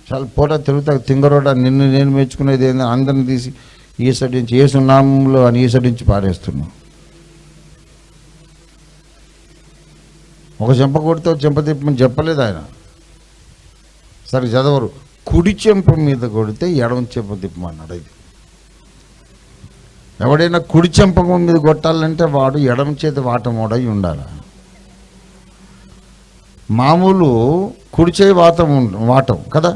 చాలా పూట తిరుగుతా తింగరోడ. నిన్ను నేను మెచ్చుకునేది ఏంది? అందరిని తీసి ఈసడించి ఏసునామంలో అని ఈసడించి పారేస్తున్నాం. ఒక చెంప కొడితే చెంప తిప్పమని చెప్పలేదు ఆయన. సరే చదవరు. కుడి చెంప మీద కొడితే ఎడమ చెంప తిప్పమన్నాడు. ఇది ఎవడైనా కుడి చెంప మీద కొట్టాలంటే వాడు ఎడమ చేతి వాటమోడై ఉండాలి. మామూలు కుడి చేయి వాటం కదా.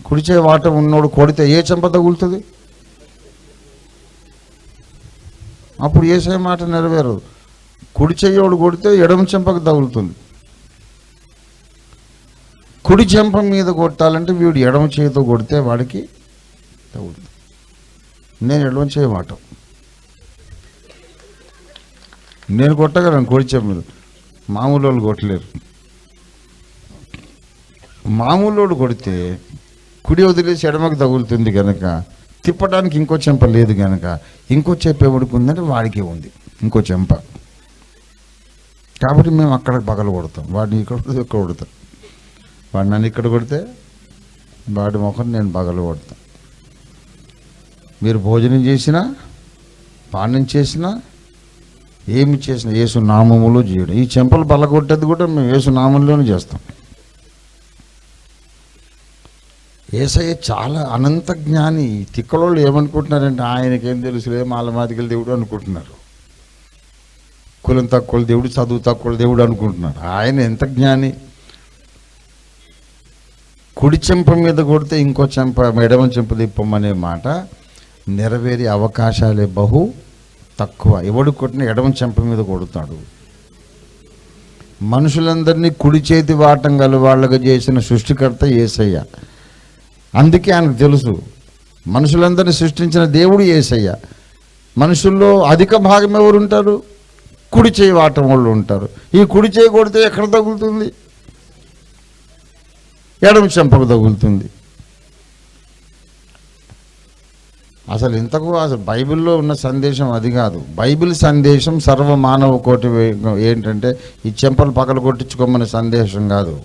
కుడి చేయి వాటం ఉన్నోడు కొడితే ఏ చెంప తగులుతుంది? అప్పుడు ఏసే మాట నెరవేరదు. కుడి చెయ్యోడు కొడితే ఎడమ చెంపకు తగులుతుంది. కుడి చెంప మీద కొట్టాలంటే వీడు ఎడమ చేయితో కొడితే వాడికి తగులుతుంది. నేను ఎడమ చేయి వాటం. నేను కొట్టగలను కుడి చెంప మీద. మామూలు వాళ్ళు కొట్టలేరు. మామూలు కొడితే కుడి వదిలేసి ఎడమకు తగులుతుంది కనుక తిప్పడానికి ఇంకో చెంప లేదు కనుక ఇంకో చెంప ఎవడికి ఉందంటే వాడికే ఉంది ఇంకో చెంప. కాబట్టి మేము అక్కడ పగలు కొడతాం. వాడిని ఇక్కడ కొడతాం. వాడు నన్ను ఇక్కడ కొడితే వాడి ముఖం నేను పగలు కొడతా. మీరు భోజనం చేసినా, పానం చేసినా, ఏమి చేసినా యేసు నామములో చేయడం. ఈ చెంపలు పగలగొట్టేది కూడా మేము యేసు నామంలోనే చేస్తాం. యేసయ్య చాలా అనంత జ్ఞాని. తిక్కలోళ్ళు ఏమనుకుంటున్నారంటే ఆయనకేం తెలుసులే, మాలమాదికల దేవుడు అనుకుంటున్నారు. కులం తక్కువ దేవుడు, చదువు తక్కువ దేవుడు అనుకుంటున్నారు. ఆయన ఎంత జ్ఞాని. కుడి చెంప మీద కొడితే ఇంకో చెంప, ఎడమ చెంప తిప్పమనే మాట నెరవేరే అవకాశాలే బహు తక్కువ. ఎవడు కొట్టిన ఎడమ చెంప మీద కొడతాడు. మనుషులందరినీ కుడి చేతి వాటం గల వాళ్ళగా చేసిన సృష్టికర్త యేసయ్య. అందుకే ఆయనకు తెలుసు మనుషులందరినీ సృష్టించిన దేవుడు యేసయ్య. మనుషుల్లో అధిక భాగం ఎవరు ఉంటారు? కుడి చేయి వాటం వాళ్ళు ఉంటారు. ఈ కుడి చేయి కొడితే ఎక్కడ తగులుతుంది? ఎడమ చెంపకు తగులుతుంది. అసలు ఇంతకు అసలు బైబిల్లో ఉన్న సందేశం అది కాదు. బైబిల్ సందేశం సర్వ మానవ కోటి ఏంటంటే ఈ చెంపలు పగలు కొట్టించుకోమనే సందేశం కాదు.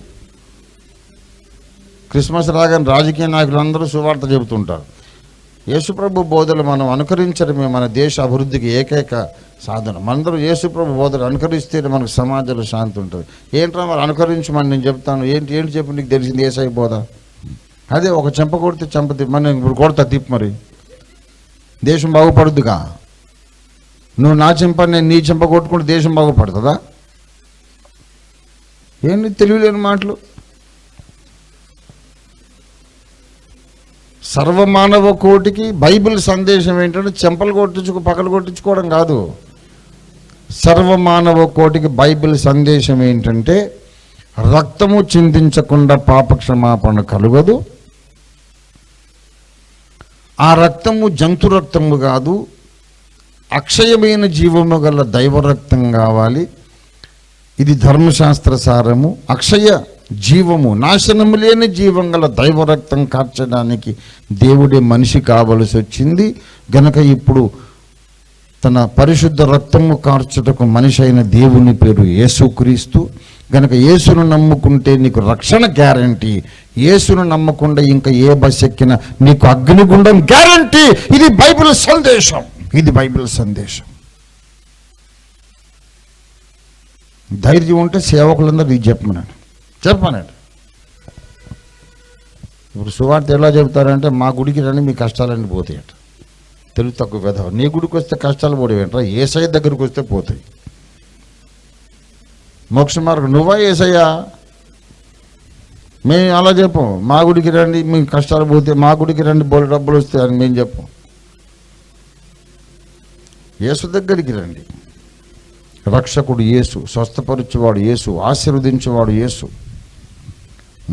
క్రిస్మస్ రాగానే రాజకీయ నాయకులు అందరూ సువార్త చెబుతుంటారు. యేసుప్రభు బోధలు మనం అనుకరించడమే మన దేశ అభివృద్ధికి ఏకైక సాధన. మనందరూ యేసుప్రభు బోధలు అనుకరిస్తే మనకు సమాజంలో శాంతి ఉంటుంది. ఏంట్రా మరి అనుకరించమని నేను చెప్తాను. ఏంటి చెప్పి నీకు తెలిసింది యేసయ్య బోధ? అదే ఒక చెంప కొడితే చెంప తిప్పి మనం ఇప్పుడు కొడతా తిప్పు, మరి దేశం బాగుపడుద్దుగా. నువ్వు నా చెంప నేను నీ చెంప కొట్టుకుంటే దేశం బాగుపడుతుందా? ఏంటి తెలియలేని మాటలు. సర్వమానవ కోటికి బైబిల్ సందేశం ఏంటంటే చెంపలు పగలు కొట్టించుకోవడం కాదు. సర్వమానవ కోటికి బైబిల్ సందేశం ఏంటంటే రక్తము చిందించకుండా పాపక్షమాపణ కలుగదు. ఆ రక్తము జంతు రక్తము కాదు, అక్షయమైన జీవము గల దైవ రక్తం కావాలి. ఇది ధర్మశాస్త్ర సారము. అక్షయ జీవము, నాశనము లేని జీవం గల దైవ రక్తం కార్చడానికి దేవుడే మనిషి కావలసి వచ్చింది. గనక ఇప్పుడు తన పరిశుద్ధ రక్తము కార్చుటకు మనిషి అయిన దేవుని పేరు యేసుక్రీస్తు. గనక యేసును నమ్ముకుంటే నీకు రక్షణ గ్యారంటీ. యేసును నమ్మకుండా ఇంకా ఏ బస్ ఎక్కినా నీకు అగ్నిగుండం గ్యారంటీ. ఇది బైబిల్ సందేశం. ఇది బైబిల్ సందేశం. ధైర్యం ఉంటే సేవకులందరూ ఇది చెప్పమన్నాడు. ఇప్పుడు సువార్త ఎలా చెబుతారంటే మా గుడికి రండి మీ కష్టాలన్నీ పోతాయట. తెలుగు తక్కువ పెద్ద. నీ గుడికి వస్తే కష్టాలు పోడేవేంట్రా? యేసయ్య దగ్గరికి వస్తే పోతాయి. మోక్ష మార్గం నువ్వా యేసయ్యా? మేము అలా చెప్పం. మా గుడికి రండి మీ కష్టాలు పోతే, మా గుడికి రండి బోలు డబ్బులు వస్తాయి అని మేము చెప్పం. యేసు దగ్గరికి రండి. రక్షకుడు యేసు, స్వస్థపరచువాడు యేసు, ఆశీర్వదించేవాడు యేసు,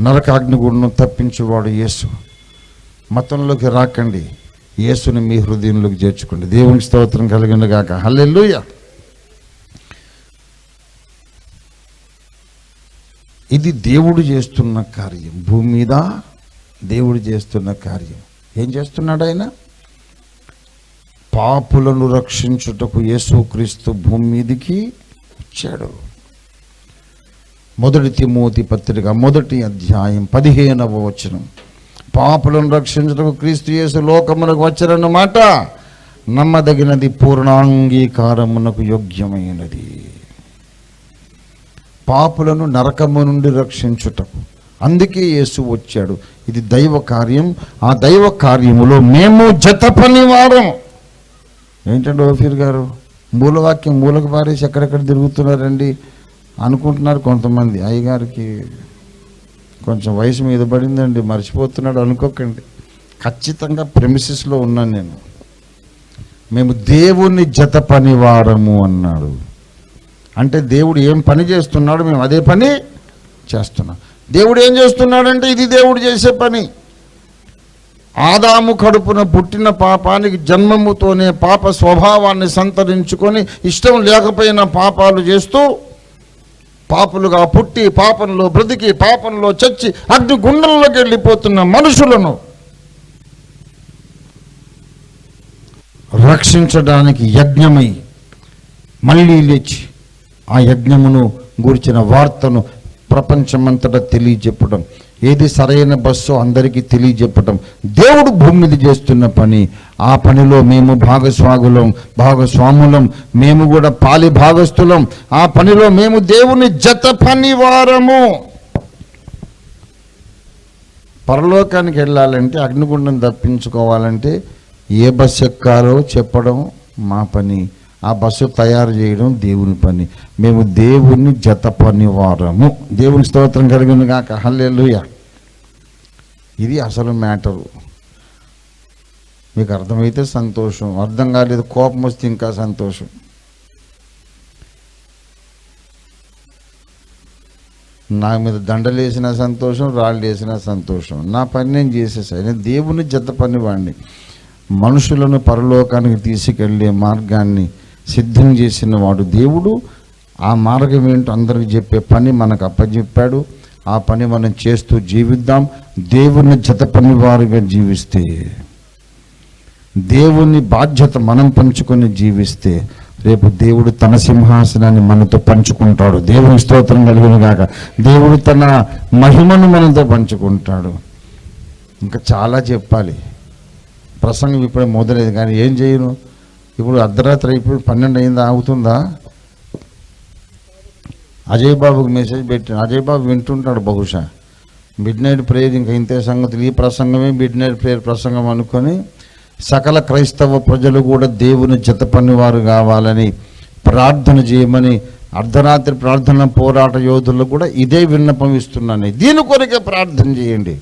నరకాగ్నిగుండం తప్పించేవాడు యేసు. మతంలోకి రాకండి, యేసుని మీ హృదయంలోకి చేర్చుకోండి. దేవునికి స్తోత్రం కలిగిన గాక. హల్లెలూయా. ఇది దేవుడు చేస్తున్న కార్యం. భూమి మీద దేవుడు చేస్తున్న కార్యం. ఏం చేస్తున్నాడు ఆయన? పాపులను రక్షించుటకు యేసుక్రీస్తు భూమి మీదికి వచ్చాడు. 1 తిమోతి పత్రిక 1వ అధ్యాయం 15వ వచనం. పాపులను రక్షించుటకు క్రీస్తు యేసు లోకమునకు వచ్చారన్నమాట నమ్మదగినది, పూర్ణాంగీకారమునకు యోగ్యమైనది. పాపులను నరకము నుండి రక్షించుటకు అందుకే యేసు వచ్చాడు. ఇది దైవ కార్యం. ఆ దైవ కార్యములో మేము జత పనివారం. ఏంటంటే ఓఫీర్ గారు మూలవాక్యం మూలకు పారేసి ఎక్కడెక్కడ తిరుగుతున్నారండి అనుకుంటున్నారు కొంతమంది. అయ్యగారికి కొంచెం వయసు మీద పడిందండి, మర్చిపోతున్నాడు అనుకోకండి. ఖచ్చితంగా ప్రెమిసిస్లో ఉన్నాను నేను. మేము దేవుని జత పనివారము అన్నాడు. అంటే దేవుడు ఏం పని చేస్తున్నాడు మేము అదే పని చేస్తున్నాం. దేవుడు ఏం చేస్తున్నాడంటే ఇది దేవుడు చేసే పని. ఆదాము కడుపున పుట్టిన పాపానికి జన్మముతోనే పాప స్వభావాన్ని సంతరించుకొని ఇష్టం లేకపోయిన పాపాలు చేస్తూ పాపులుగా పుట్టి పాపంలో బ్రతికి పాపంలో చచ్చి అగ్నిగుండంలోకి వెళ్ళిపోతున్న మనుషులను రక్షించడానికి యజ్ఞమై మళ్ళీ లేచి ఆ యజ్ఞమును గూర్చిన వార్తను ప్రపంచమంతటా తెలియజెప్పడం, ఏది సరైన బస్సు అందరికీ తెలియజెప్పడం దేవుడు భూమి మీద చేస్తున్న పని. ఆ పనిలో మేము భాగస్వాములం, మేము కూడా పాలి భాగస్థులం. ఆ పనిలో మేము దేవుని జత పనివారము. పరలోకానికి వెళ్ళాలంటే, అగ్నిగుండం తప్పించుకోవాలంటే ఏ బస్సు ఎక్కాలో చెప్పడం మా పని, ఆ బస్సు తయారు చేయడం దేవుని పని. మేము దేవుని జత పనివారము. దేవుని స్తోత్రం కలిగిన గాక. హల్లెలూయా. ఇది అసలు మ్యాటరు. మీకు అర్థమైతే సంతోషం, అర్థం కాలేదు కోపం వస్తే ఇంకా సంతోషం. నా మీద దండలు వేసిన సంతోషం, రాళ్ళు వేసిన సంతోషం. నా పని నేను చేసేసాను. నేను దేవుని జత పనివాడిని. మనుషులను పరలోకానికి తీసుకెళ్ళే మార్గాన్ని సిద్ధం చేసిన వాడు దేవుడు. ఆ మార్గం ఏంటో అందరికి చెప్పే పని మనకు అప్పచెప్పాడు. ఆ పని మనం చేస్తూ జీవిద్దాం. దేవుని జత పని వారిగా జీవిస్తే, దేవుని బాధ్యత మనం పంచుకొని జీవిస్తే, రేపు దేవుడు తన సింహాసనాన్ని మనతో పంచుకుంటాడు. దేవుని స్తోత్రం కలుగును గాక. దేవుడు తన మహిమను మనతో పంచుకుంటాడు. ఇంకా చాలా చెప్పాలి. ప్రసంగం ఇప్పుడే మొదలైంది, కానీ ఏం చేయను. ఇప్పుడు అర్ధరాత్రి అయిపోయి 12 అయిందా, ఆగుతుందా? అజయ్ బాబుకి మెసేజ్ పెట్టాను. అజయ్ బాబు వింటుంటాడు బహుశా. మిడ్ నైట్ ప్రేయర్ ఇంకా ఇంతే సంగతులు. ఈ ప్రసంగమే మిడ్ నైట్ ప్రేయర్ ప్రసంగం అనుకొని సకల క్రైస్తవ ప్రజలు కూడా దేవుని జత పనివారు కావాలని ప్రార్థన చేయమని అర్ధరాత్రి ప్రార్థన పోరాట యోధులకు కూడా ఇదే విన్నపం ఇస్తున్నాను. దీని కొరకే ప్రార్థన చేయండి.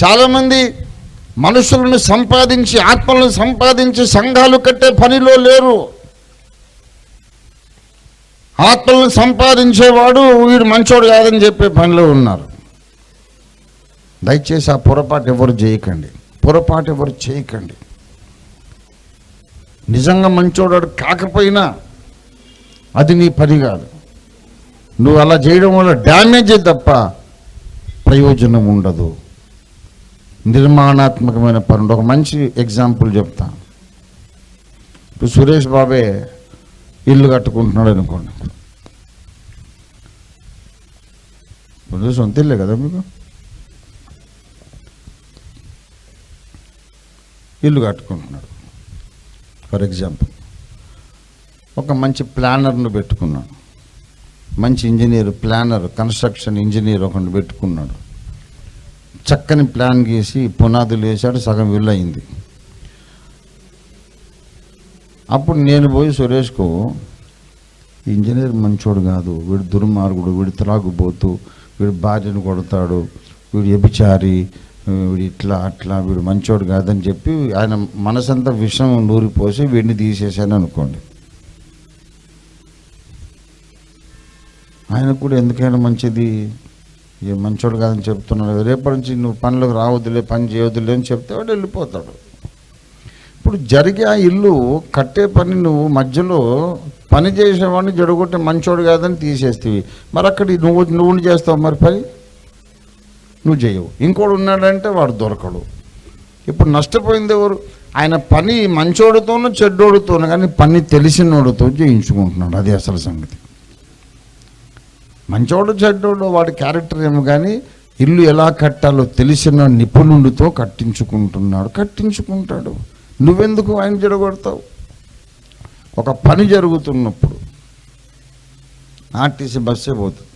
చాలామంది మనుషులను సంపాదించి, ఆత్మలను సంపాదించి సంఘాలు కట్టే పనిలో లేరు. ఆత్మలను సంపాదించేవాడు వీడు మంచోడు కాదని చెప్పే పనిలో ఉన్నారు. దయచేసి ఆ పొరపాటు ఎవరు చేయకండి. నిజంగా మంచోడు కాకపోయినా అది నీ పని కాదు. నువ్వు అలా చేయడం వల్ల డ్యామేజ్ తప్ప ప్రయోజనం ఉండదు. నిర్మాణాత్మకమైన పనులు. ఒక మంచి ఎగ్జాంపుల్ చెప్తా. ఇప్పుడు సురేష్ బాబే ఇల్లు కట్టుకుంటున్నాడు అనుకోండి. ఇప్పుడు సొంత ఇల్లే కదా మీకు. ఇల్లు కట్టుకుంటున్నాడు. ఫర్ ఎగ్జాంపుల్ ఒక మంచి ప్లానర్ను పెట్టుకున్నాడు. మంచి ఇంజనీర్, ప్లానర్, కన్స్ట్రక్షన్ ఇంజనీర్ ఒకరిని పెట్టుకున్నాడు. చక్కని ప్లాన్ గీసి పునాదులు వేశాడు. సగం ఇల్లు అయింది. అప్పుడు నేను పోయి సురేష్కు, ఇంజనీర్ మంచోడు కాదు, వీడు దుర్మార్గుడు, వీడు త్రాగుబోతు, వీడు భార్యను కొడతాడు, వీడు వ్యభిచారి, వీడు ఇట్లా అట్లా, వీడు మంచోడు కాదని చెప్పి ఆయన మనసంతా విషం నూరిపోసి వీడిని తీసేశాను అనుకోండి. ఆయనకు కూడా ఎందుకైనా మంచిది, ఏ మంచోడు కాదని చెప్తున్నాడు, రేపటి నుంచి నువ్వు పనులకు రావద్దులే, పని చేయవద్దులే అని చెప్తే వాడు వెళ్ళిపోతాడు. ఇప్పుడు జరిగే ఆ ఇల్లు కట్టే పని నువ్వు మధ్యలో పని చేసేవాడిని జడగొట్టి మంచోడు కాదని తీసేస్తేవి. మరి అక్కడ నువ్వు చేస్తావు, మరి పని నువ్వు చేయవు. ఇంకోడు ఉన్నాడంటే వాడు దొరకడు. ఇప్పుడు నష్టపోయింది ఎవరు? ఆయన పని మంచోడుతోనూ చెడ్డోడుతోనూ, కానీ పని తెలిసినోడుతో చేయించుకుంటున్నాడు. అది అసలు సంగతి. మంచోడు చెడ్డోడు వాడి క్యారెక్టర్ ఏమో, కానీ ఇల్లు ఎలా కట్టాలో తెలిసిన నిపుణుడితో కట్టించుకుంటాడు. నువ్వెందుకు ఆయన జడగొడతావు? ఒక పని జరుగుతున్నప్పుడు ఆర్టీసీ బస్సే పోతుంది,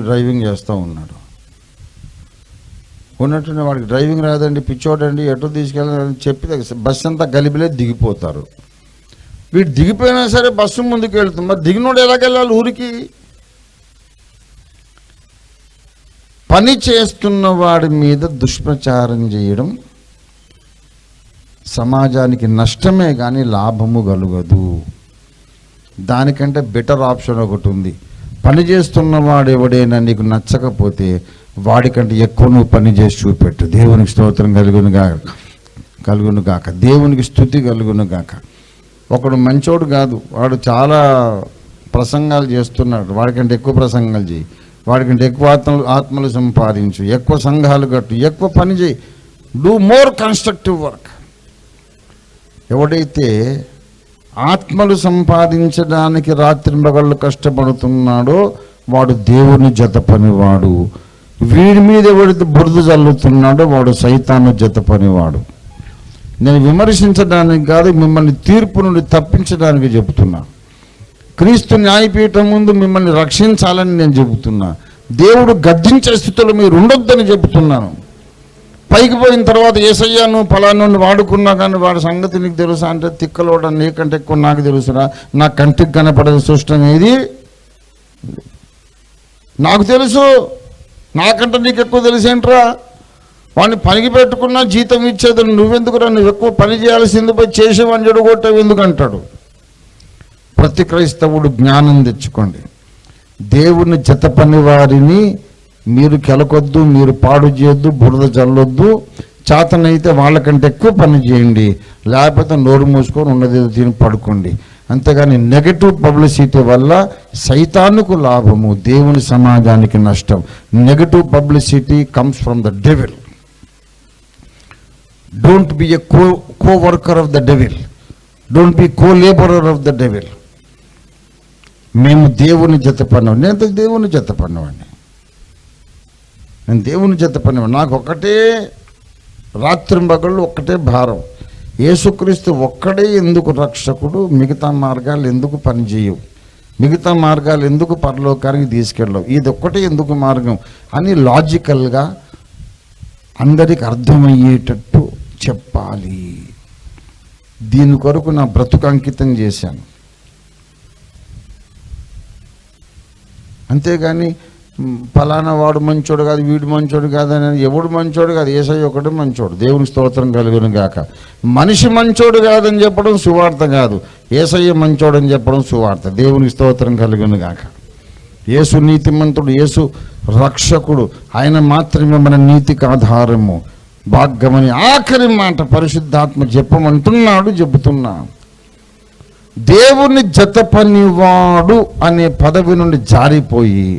డ్రైవింగ్ చేస్తూ ఉన్నాడు. ఉన్నట్టునే వాడికి డ్రైవింగ్ రాదండి, పిచ్చోడండి, ఎటు తీసుకెళ్ళాలని చెప్పి బస్సు అంతా గలిబిలే దిగిపోతారు. వీడు దిగిపోయినా సరే బస్సు ముందుకు వెళ్తుంది. మరి దిగినోడు ఎలాగెళ్ళాలి ఊరికి? పని చేస్తున్న వాడి మీద దుష్ప్రచారం చేయడం సమాజానికి నష్టమే కానీ లాభము కలుగదు. దానికంటే బెటర్ ఆప్షన్ ఒకటి ఉంది. పని చేస్తున్నవాడు ఎవడైనా నీకు నచ్చకపోతే వాడికంటే ఎక్కువ నువ్వు పని చేసి చూపెట్టు. దేవునికి స్తోత్రం కలుగును గాక. దేవునికి స్తుతి కలుగును గాక. ఒకడు మంచోడు కాదు, వాడు చాలా ప్రసంగాలు చేస్తున్నాడు, వాడికంటే ఎక్కువ ప్రసంగాలు చేయి, వాడికంటే ఎక్కువ ఆత్మలు సంపాదించు, ఎక్కువ సంఘాలు కట్టు, ఎక్కువ పని చేయి. Do more constructive work. ఎవడైతే ఆత్మలు సంపాదించడానికి రాత్రింబగళ్ళు కష్టపడుతున్నాడో వాడు దేవుని జత పనివాడు. వీడి మీద ఎవడితే బురద చల్లుతున్నాడో వాడు సైతాను జత పనివాడు. నేను విమర్శించడానికి కాదు, మిమ్మల్ని తీర్పు నుండి తప్పించడానికి చెబుతున్నా. క్రీస్తు న్యాయపీఠం ముందు మిమ్మల్ని రక్షించాలని నేను చెబుతున్నా. దేవుడు గద్దించే స్థితిలో మీరు ఉండొద్దని చెబుతున్నాను. పైకి పోయిన తర్వాత యేసయ్య నువ్వు ఫలాన్ని వాడుకున్నా కానీ వాడి సంగతి నీకు తెలుసా అంటే, తిక్కలోడ నీకంటే ఎక్కువ నాకు తెలుసురా, నా కంటికి కనపడేది సృష్టి అనేది నాకు తెలుసు, నాకంటే నీకు ఎక్కువ తెలిసేంట్రా. వాడిని పనికి పెట్టుకున్నా జీతం ఇచ్చేది నువ్వెందుకురా, నువ్వు ఎక్కువ పని చేయాల్సింది పోయి చేసేవాడిని చెడగొట్టావు ఎందుకు అంటాడు. ప్రతి క్రైస్తవుడు జ్ఞానం తెచ్చుకోండి. దేవుని జత పని వారిని మీరు కెలకొద్దు, మీరు పాడు చేయొద్దు, బురద చల్లొద్దు. చేతనైతే వాళ్ళకంటే ఎక్కువ పని చేయండి, లేకపోతే నోరు మూసుకొని ఉన్నది తిని పడుకోండి. అంతేగాని నెగటివ్ పబ్లిసిటీ వల్ల సైతానుకు లాభము, దేవుని సమాజానికి నష్టం. Negative publicity comes from the devil. Don't be a co worker of the devil, don't be co labourer of the devil. మేము దేవుని జత పనివాడిని. నేను దేవుని జత పనివాడిని, నేను దేవుని జత పనివాడిని. నాకు ఒకటే రాత్రింబగళ్ళు ఒక్కటే భారం, యేసుక్రీస్తు ఒక్కడే ఎందుకు రక్షకుడు, మిగతా మార్గాలు ఎందుకు పనిచేయవు, మిగతా మార్గాలు ఎందుకు పరలోకానికి తీసుకెళ్ళవు, ఇది ఒక్కటే ఎందుకు మార్గం అని లాజికల్గా అందరికి అర్థమయ్యేటట్టు చెప్పాలి. దీని కొరకు నా బ్రతుకు అంకితం చేశాను. అంతేగాని ఫలానా వాడు మంచోడు కాదు, వీడు మంచోడు కాదని, ఎవడు మంచోడు కాదు, యేసయ్య ఒకటి మంచోడు. దేవుని స్తోత్రం కలుగును గాక. మనిషి మంచోడు కాదని చెప్పడం సువార్త కాదు, యేసయ్య మంచోడని చెప్పడం సువార్త. దేవునికి స్తోత్రం కలుగును గాక. యేసు నీతిమంతుడు, యేసు రక్షకుడు, ఆయన మాత్రమే మన నీతికి ఆధారము. భాగ్యమని ఆఖరి మాట పరిశుద్ధాత్మ చెప్పమంటున్నాడు, చెబుతున్నా. దేవుని జత పనివాడు అనే పదవి నుండి జారిపోయి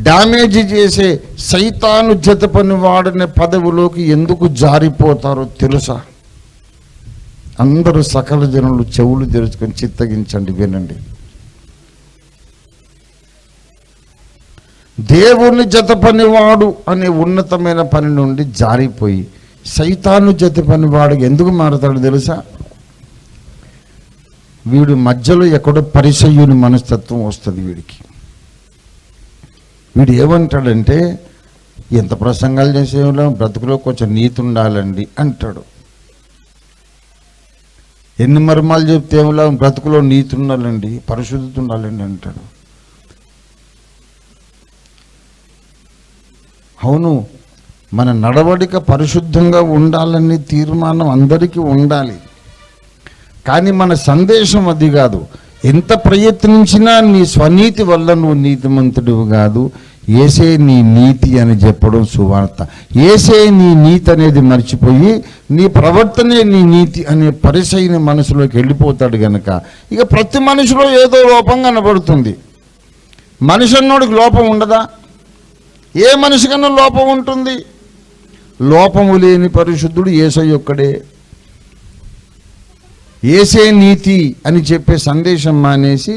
డ్యామేజ్ చేసే సైతాను జత పనివాడనే పదవిలోకి ఎందుకు జారిపోతారో తెలుసా? అందరూ సకల జనులు చెవులు తెరుచుకొని చిత్తగించండి, వినండి. దేవుని జత పనివాడు అనే ఉన్నతమైన పని నుండి జారిపోయి సైతాను జత పనివాడు ఎందుకు మారుతాడు తెలుసా? వీడు మధ్యలో ఎక్కడో పరిసయ్యుని మనస్తత్వం వస్తుంది వీడికి. వీడు ఏమంటాడంటే, ఎంత ప్రసంగాలు చేసేవాళ్ళం, బ్రతుకులో కొంచెం నీతి ఉండాలండి అంటాడు. ఎన్ని మర్మాలు చెప్తే ఏమో బ్రతుకులో నీతి ఉండాలండి, పరిశుద్ధత ఉండాలండి అంటాడు. అవును, మన నడవడిక పరిశుద్ధంగా ఉండాలని తీర్మానం అందరికీ ఉండాలి. కానీ మన సందేశం అది కాదు. ఎంత ప్రయత్నించినా నీ స్వనీతి వల్ల నువ్వు నీతిమంతుడివి కాదు, యేసే నీ నీతి అని చెప్పడం సువార్త. యేసే నీ నీతి అనేది మర్చిపోయి నీ ప్రవర్తనే నీ నీతి అనే పరిసైన మనసులోకి వెళ్ళిపోతాడు గనక ఇక ప్రతి మనిషిలో ఏదో లోపం కనబడుతుంది. మనిషి అన్నోడికి లోపం ఉండదా? ఏ మనిషి కన్నా లోపం ఉంటుంది. లోపము లేని పరిశుద్ధుడు యేసయ్య ఒక్కడే. యేసే నీతి అని చెప్పే సందేశం మానేసి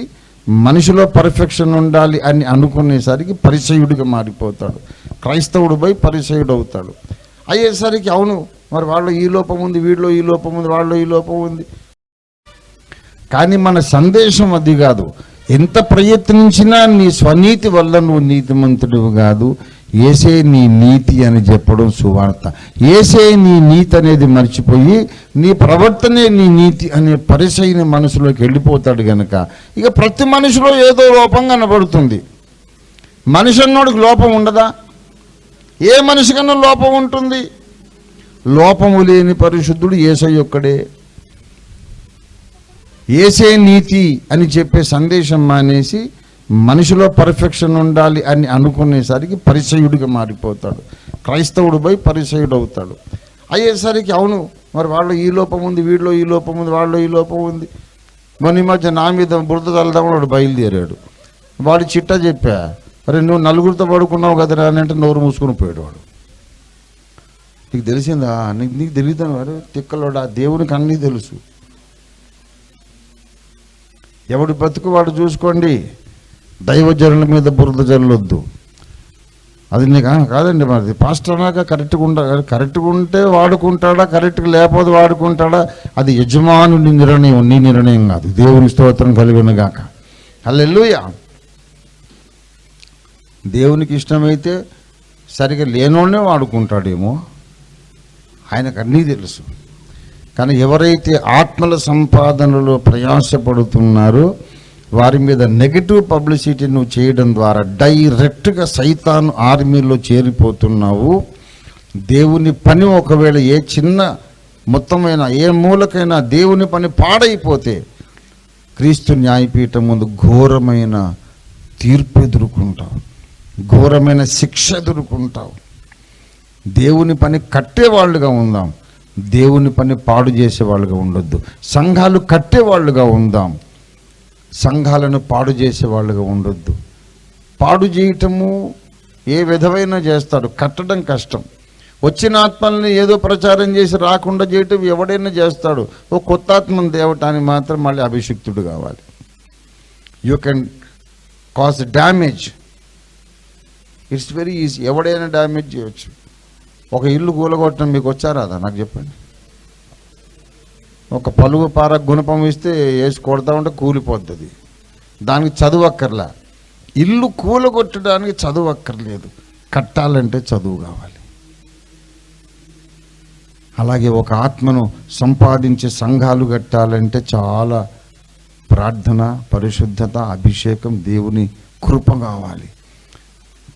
మనిషిలో పర్ఫెక్షన్ ఉండాలి అని అనుకునేసరికి పరిసయుడిగా మారిపోతాడు. క్రైస్తవుడు పోయి పరిసయుడు అవుతాడు. అయ్యేసరికి అవును మరి వాళ్ళు ఈ లోపం ఉంది, వీడిలో ఈ లోపం ఉంది, వాళ్ళలో ఈ లోపం ఉంది. కానీ మన సందేశం అది కాదు. ఎంత ప్రయత్నించినా నీ స్వనీతి వల్ల నువ్వు నీతిమంతుడివి కాదు, యేసే నీ నీతి అని చెప్పడం సువార్త. యేసే నీ నీతి అనేది మర్చిపోయి నీ ప్రవర్తనే నీ నీతి అనే పరిసైన మనసులోకి వెళ్ళిపోతాడు గనక ఇక ప్రతి మనిషిలో ఏదో లోపం కనబడుతుంది. మనిషి అన్నోడికి లోపం ఉండదా? ఏ మనిషి కన్నా లోపం ఉంటుంది. లోపము లేని పరిశుద్ధుడు యేసయ్య ఒక్కడే. యేసే నీతి అని చెప్పే సందేశం మానేసి మనిషిలో పర్ఫెక్షన్ ఉండాలి అని అనుకునేసరికి పరిసయుడిగా మారిపోతాడు. క్రైస్తవుడు పోయి పరిసయుడు అవుతాడు. అయ్యేసరికి అవును మరి వాళ్ళు ఈ లోపం ఉంది, వీడిలో ఈ లోపం ఉంది, వాళ్ళలో ఈ లోపం ఉంది. మొన్న మధ్య నా మీద బురద చల్లదామని వాడు బయలుదేరాడు. వాడు చిట్టా చెప్పా, అరే నువ్వు నలుగురితో పడుకున్నావు కదరా అని అంటే నోరు మూసుకొని పోయాడు వాడు. నీకు తెలిసిందా? నీకు తెలియదు వాడు తిక్కలోడా. దేవునికి అన్నీ తెలుసు. ఎవడు బతుకు వాడు చూసుకోండి. దైవజనుల మీద బురద జల్లొద్దు. అది నీకు కాదండి, మరి పాస్టర్ అన్నాక కరెక్ట్గా ఉంటే వాడుకుంటాడా, కరెక్ట్గా లేకపోతే వాడుకుంటాడా, అది యజమానుని నిర్ణయం, నీ నిర్ణయం కాదు. దేవుని స్తోత్రం కలిగిన గాక. హల్లెలూయా. దేవునికి ఇష్టమైతే సరిగా లేనోనే వాడుకుంటాడేమో, ఆయనకు అన్నీ తెలుసు. కానీ ఎవరైతే ఆత్మల సంపాదనలో ప్రయాసపడుతున్నారో వారి మీద నెగిటివ్ పబ్లిసిటీ నువ్వు చేయడం ద్వారా డైరెక్ట్గా సైతాను ఆర్మీలో చేరిపోతున్నావు. దేవుని పని ఒకవేళ ఏ చిన్న మొత్తమైన ఏ మూలకైనా దేవుని పని పాడైపోతే క్రీస్తు న్యాయపీఠం ముందు ఘోరమైన తీర్పు ఎదుర్కొంటావు, ఘోరమైన శిక్ష ఎదుర్కొంటావు. దేవుని పని కట్టేవాళ్ళుగా ఉందాం, దేవుని పని పాడు చేసేవాళ్ళుగా ఉండొద్దు. సంఘాలు కట్టేవాళ్ళుగా ఉందాం, సంఘాలను పాడు చేసేవాళ్ళుగా ఉండొద్దు. పాడు చేయటము ఏ విధమైన చేస్తాడు, కట్టడం కష్టం. వచ్చిన ఆత్మల్ని ఏదో ప్రచారం చేసి రాకుండా చేయటం ఎవడైనా చేస్తాడు. ఓ కొత్త ఆత్మను తేవటానికి మాత్రం మళ్ళీ అభిషిక్తుడు కావాలి. You can cause damage, it's very easy. ఎవడైనా డ్యామేజ్ చేయొచ్చు. ఒక ఇల్లు కూలగొట్టడం మీకు వచ్చారాదా నాకు చెప్పండి. ఒక పలుగు పార గుణపం ఇస్తే వేసి కొడతా ఉంటే కూలిపోతుంది. దానికి చదువు అక్కర్లా. ఇల్లు కూలగొట్టడానికి చదువు అక్కర్లేదు, కట్టాలంటే చదువు కావాలి. అలాగే ఒక ఆత్మను సంపాదించే సంఘాలు కట్టాలంటే చాలా ప్రార్థన, పరిశుద్ధత, అభిషేకం, దేవుని కృప కావాలి.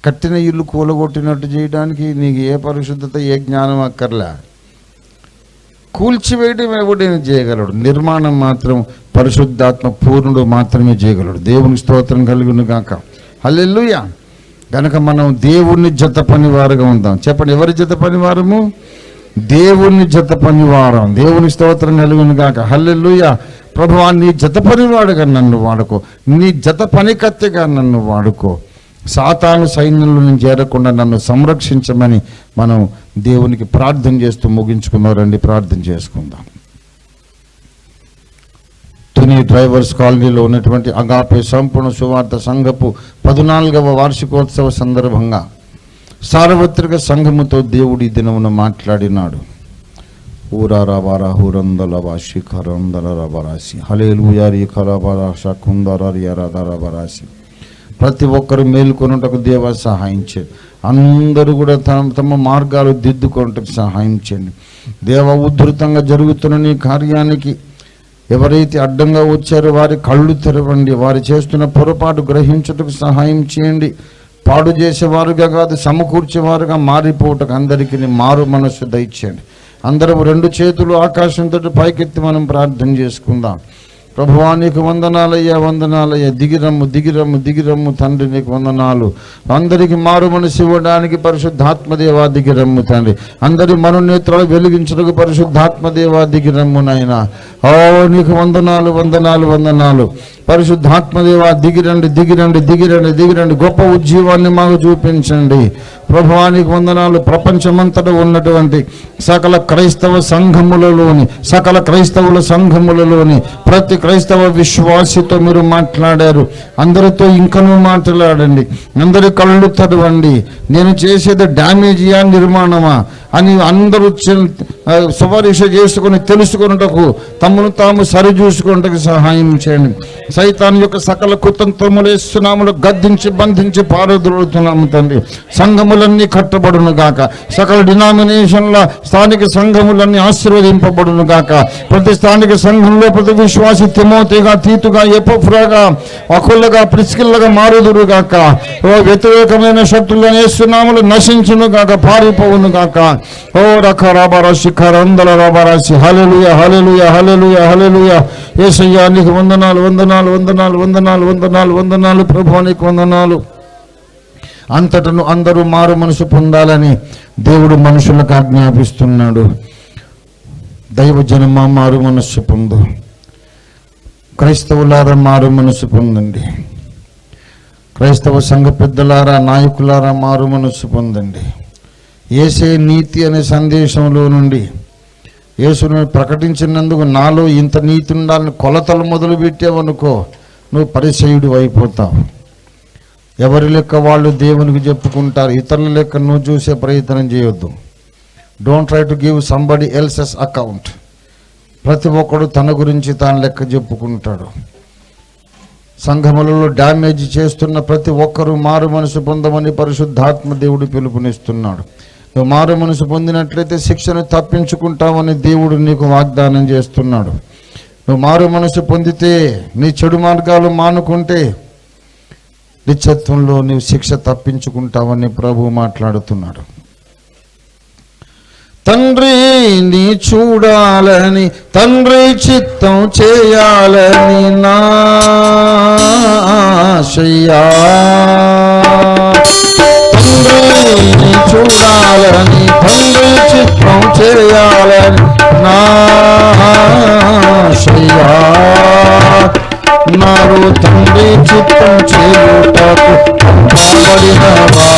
కట్టిన ఇల్లు కూలగొట్టినట్టు చేయడానికి నీకు ఏ పరిశుద్ధత, ఏ జ్ఞానం అక్కర్లే. కూల్చివేయడం ఎవడైనా చేయగలడు, నిర్మాణం మాత్రం పరిశుద్ధాత్మ పూర్ణుడు మాత్రమే చేయగలడు. దేవుని స్తోత్రం కలుగును గాక. హల్లెలూయా. కనుక మనం దేవుని జత పనివారుగా ఉందాం. చెప్పండి, ఎవరి జత పనివారము? దేవుని జత పనివారం. దేవుని స్తోత్రం కలుగును గాక. హల్లెలూయా. ప్రభువా, నీ జత పనివాడుగా నన్ను వాడుకో, నీ జత పనికత్తెగా నన్ను వాడుకో. సాతాను సైన్యంలో నుంచి చేరకుండా నన్ను సంరక్షించమని మనం దేవునికి ప్రార్థన చేస్తూ ముగించుకున్నారండి. ప్రార్థన చేసుకుందాం. తుని డ్రైవర్స్ కాలనీలో ఉన్నటువంటి అగాపే సంపూర్ణ సువార్త సంఘపు 14వ వార్షికోత్సవ సందర్భంగా సార్వత్రిక సంఘముతో దేవుడి దినమున మాట్లాడినాడు. ఊరారాబారా హూరందల వాషి ఖరందల రబరాసి హల్లెలూయా ఖరాబారాష కుందరబరాసి. ప్రతి ఒక్కరు మేలుకొనుటకు దేవా సహాయం చేయండి. అందరూ కూడా తమ మార్గాలు దిద్దుకొనుటకు సహాయం చేయండి. దేవ, ఉధృతంగా జరుగుతున్న నీ కార్యానికి ఎవరైతే అడ్డంగా వచ్చారో వారి కళ్ళు తెరవండి. వారు చేస్తున్న పొరపాటు గ్రహించుటకు సహాయం చేయండి. పాడు చేసేవారుగా కాదు, సమకూర్చేవారుగా మారిపోవటకు అందరికీ మారు మనస్సు దయచేయండి. అందరం 2 చేతులు ఆకాశంతో పైకెత్తి మనం ప్రార్థన చేసుకుందాం. ప్రభువా, నీకు వందనాలయ్యా, వందనాలయ్యా. దిగిరమ్ము దిగిరమ్ము దిగిరమ్ము తండ్రి, నీకు వందనాలు. అందరికి మారు మనసు ఇవ్వడానికి పరిశుద్ధాత్మదేవా దిగిరమ్ము తండ్రి. అందరి మనోనేత్రాలు వెలిగించడానికి పరిశుద్ధాత్మదేవా దిగిరమ్ము నాయనా. ఓ నీకు వందనాలు, వందనాలు, వందనాలు. పరిశుద్ధాత్మదేవా దిగిరండి, దిగిరండి, దిగిరండి, దిగిరండి. గొప్ప ఉజ్జీవాన్ని మాకు చూపించండి. ప్రభువానికి వందనాలు. ప్రపంచమంతటా ఉన్నటువంటి సకల క్రైస్తవ సంఘములలోని, సకల క్రైస్తవుల సంఘములలోని ప్రతి క్రైస్తవ విశ్వాసితో మీరు మాట్లాడారు. అందరితో ఇంకనూ మాట్లాడండి. అందరి కళ్ళు తెరవండి. నేను చేసేది డ్యామేజియా, నిర్మాణమా అని అందరూ సుపరీక్ష చేసుకుని తెలుసుకున్నటకు, తమను తాము సరిచూసుకున్నటకు సహాయం చేయండి. సైతాన్ యొక్క సకల కుతంత్రములు యేసునామములో గద్దించి బంధించి పారద్రోలుతున్నాము తండ్రి. సంఘములన్నీ కట్టబడును గాక. సకల డినామినేషన్ల స్థానిక సంఘములన్నీ ఆశీర్వదింపబడును గాక. ప్రతి స్థానిక సంఘంలో ప్రతి విశ్వాసి తిమోతిగా, తీతుగా, ఎపఫ్రాగా, అకులుగా, ప్రిస్కిల్లగా మారుదురు గాక. ఓ వ్యతిరేకమైన శక్తులను యేసునామములో నశించును గాక, పారిపోవును గాక. ఓ రక రాబరాశి ఖరందల రాబరాశి. హల్లెలూయా, హల్లెలూయా, హల్లెలూయా, హల్లెలూయా. యేసయ్యా, నీకు వందనాలు, వందనాలు, వందనాలు, వందనాలు, వందనాలు, వందనాలు. ప్రభువా, నీకు వందనాలు. అంతటను అందరూ మారు మనసు పొందాలని దేవుడు మనుషులకు ఆజ్ఞాపిస్తున్నాడు. దైవజనమా, మారు మనస్సు పొందు. క్రైస్తవులారా, మారు మనసు పొందండి. క్రైస్తవ సంఘ పెద్దలారా, నాయకులారా, మారు మనసు పొందండి. యేసే నీతి అనే సందేశంలో నుండి యేసును ప్రకటించినందుకు నాలో ఇంత నీతి ఉండాలని కొలతలు మొదలు పెట్టావనుకో, నువ్వు పరిసయుడు అయిపోతావు. ఎవరి లెక్క వాళ్ళు దేవునికి చెప్పుకుంటారు. ఇతరుల లెక్క నువ్వు చూసే ప్రయత్నం చేయొద్దు. Don't try to give somebody else's account. ప్రతి ఒక్కడు తన గురించి తాను లెక్క చెప్పుకుంటాడు. సంఘములలో డ్యామేజ్ చేస్తున్న ప్రతి ఒక్కరూ మారు మనసు పొందమని పరిశుద్ధాత్మ దేవుడు పిలుపునిస్తున్నాడు. నువ్వు మారు మనసు పొందినట్లయితే శిక్షను తప్పించుకుంటావని దేవుడు నీకు వాగ్దానం చేస్తున్నాడు. నువ్వు మారు మనసు పొందితే, నీ చెడు మార్గాలు మానుకుంటే నిత్యత్వంలో నీవు శిక్ష తప్పించుకుంటావని ప్రభువు మాట్లాడుతున్నాడు. తండ్రిని చూడాలని, తండ్రి చిత్తం చేయాలని నా ఆశయ్యా. తండ్రిని చూడాలని, తండ్రి చిత్తం చేయాలని నా ఆశయ్యా. నారు తండ్రి చిత్తం చేయుటకు పంపబడిన వారా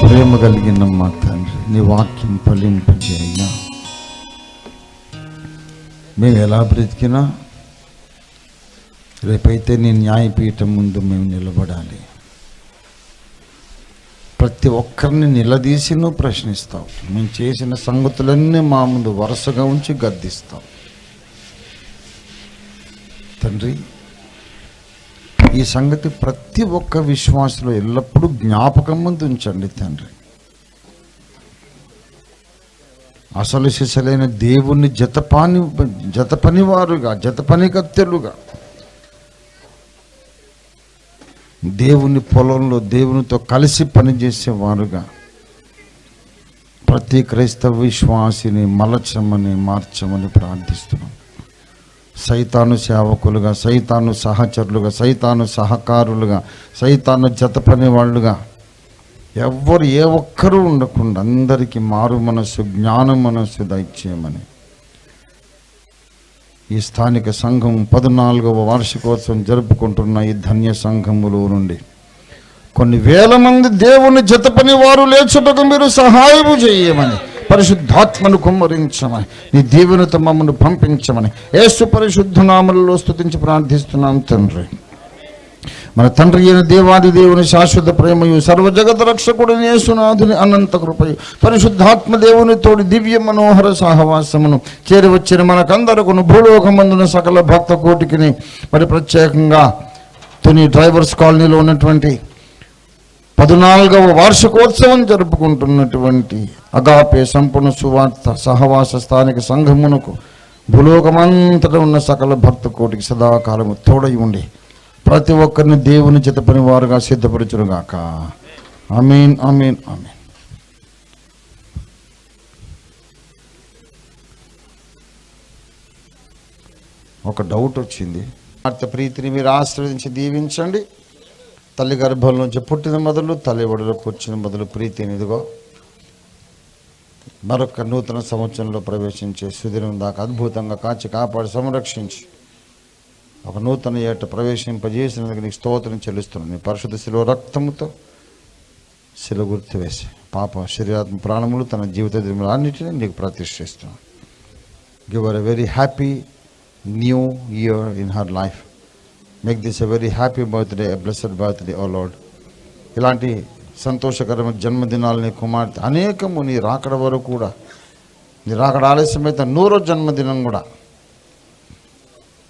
ప్రేమ కలిగిన మా తండ్రి, నీ వాక్యం ఫలింపజేయ. మేము ఎలా బ్రతికినా రేపైతే నీ న్యాయపీఠం ముందు మేము నిలబడాలి. ప్రతి ఒక్కరిని నిలదీసి నువ్వు ప్రశ్నిస్తావు. మేము చేసిన సంగతులన్నీ మా ముందు వరుసగా ఉంచి గద్దిస్తావు. తండ్రి, ఈ సంగతి ప్రతి ఒక్క విశ్వాసులో ఎల్లప్పుడూ జ్ఞాపకం ముందు ఉంచండి తండ్రి. అసలు సిసలైన దేవుణ్ణి జతపనివారుగా, జతపనికత్తెలుగా, దేవుని పొలంలో దేవునితో కలిసి పనిచేసేవారుగా ప్రతి క్రైస్తవ విశ్వాసిని మలచమని మార్చమని ప్రార్థిస్తున్నాం. సైతాను సేవకులుగా, సైతాను సహచరులుగా, సైతాను సహకారులుగా, సైతాను జతపని వాళ్ళుగా ఎవ్వరు ఏ ఒక్కరూ ఉండకుండా అందరికీ మారు మనస్సు, జ్ఞాన మనస్సు దయచేయమని ఈ స్థానిక సంఘం 14వ వార్షికోత్సవం జరుపుకుంటున్న ఈ ధన్య సంఘములో నుండి కొన్ని వేల మంది దేవుని జతపని వారు లేచుటకు మీరు సహాయము చేయమని, పరిశుద్ధాత్మను కుమ్మరించమని, నీ దీవెనతో మమ్మల్ని పంపించమని యేసు పరిశుద్ధ నామములో స్తుతించి ప్రార్థిస్తున్నాం తండ్రి. మన తండ్రి అయిన దేవాది దేవుని శాశ్వత ప్రేమయు, సర్వజగత రక్షకుడిని యేసునాథుని అనంత కృపయు, పరిశుద్ధాత్మ దేవుని తోడి దివ్య మనోహర సహవాసమును చేరి వచ్చిన మనకందరకును భూలోకమందున సకల భక్త కోటికిని, మరి ప్రత్యేకంగా తుని డ్రైవర్స్ కాలనీలో ఉన్నటువంటి 14వ వార్షికోత్సవం జరుపుకుంటున్నటువంటి అగాపే సంపూర్ణ సువార్త సహవాస స్థానిక సంఘమునకు భూలోకమంతటా ఉన్న సకల భక్త కోటికి సదాకాలము తోడై ఉండి ప్రతి ఒక్కరిని దేవుని చేత పని వారుగా సిద్ధపరచునుగాక. ఆమేన్, ఆమేన్, ఆమేన్. ఒక డౌట్ వచ్చింది. ప్రీతిని మీరు ఆశీర్వదించి దీవించండి. తల్లి గర్భం నుంచి పుట్టిన మొదలు తల్లి ఒడిలో కూర్చున్న మొదలు ప్రీతిని ఇదిగో మరొక నూతన సంవత్సరంలో ప్రవేశించే సుదినం దాకా అద్భుతంగా కాచి కాపాడి సంరక్షించి ఒక నూతన ఏట ప్రవేశింపజేసినందుకు నీకు స్తోత్రం చెల్లిస్తున్నాను. నీ పరిశుద్ధ శిలువ రక్తముతో శిలువ గుర్తు వేసి పాప శరీరాత్మ ప్రాణములు తన జీవిత దినములు అన్నిటినీ నీకు ప్రతిష్ఠిస్తున్నాను. Give her a very happy new year in her life. Make this a very happy birthday, a blessed birthday O Lord. ఇలాంటి సంతోషకరమైన జన్మదినాలని కుమార్తె అనేకము నీ రాకడ వరకు కూడా, నీ రాకడ ఆలస్యమైతే 100వ జన్మదినం కూడా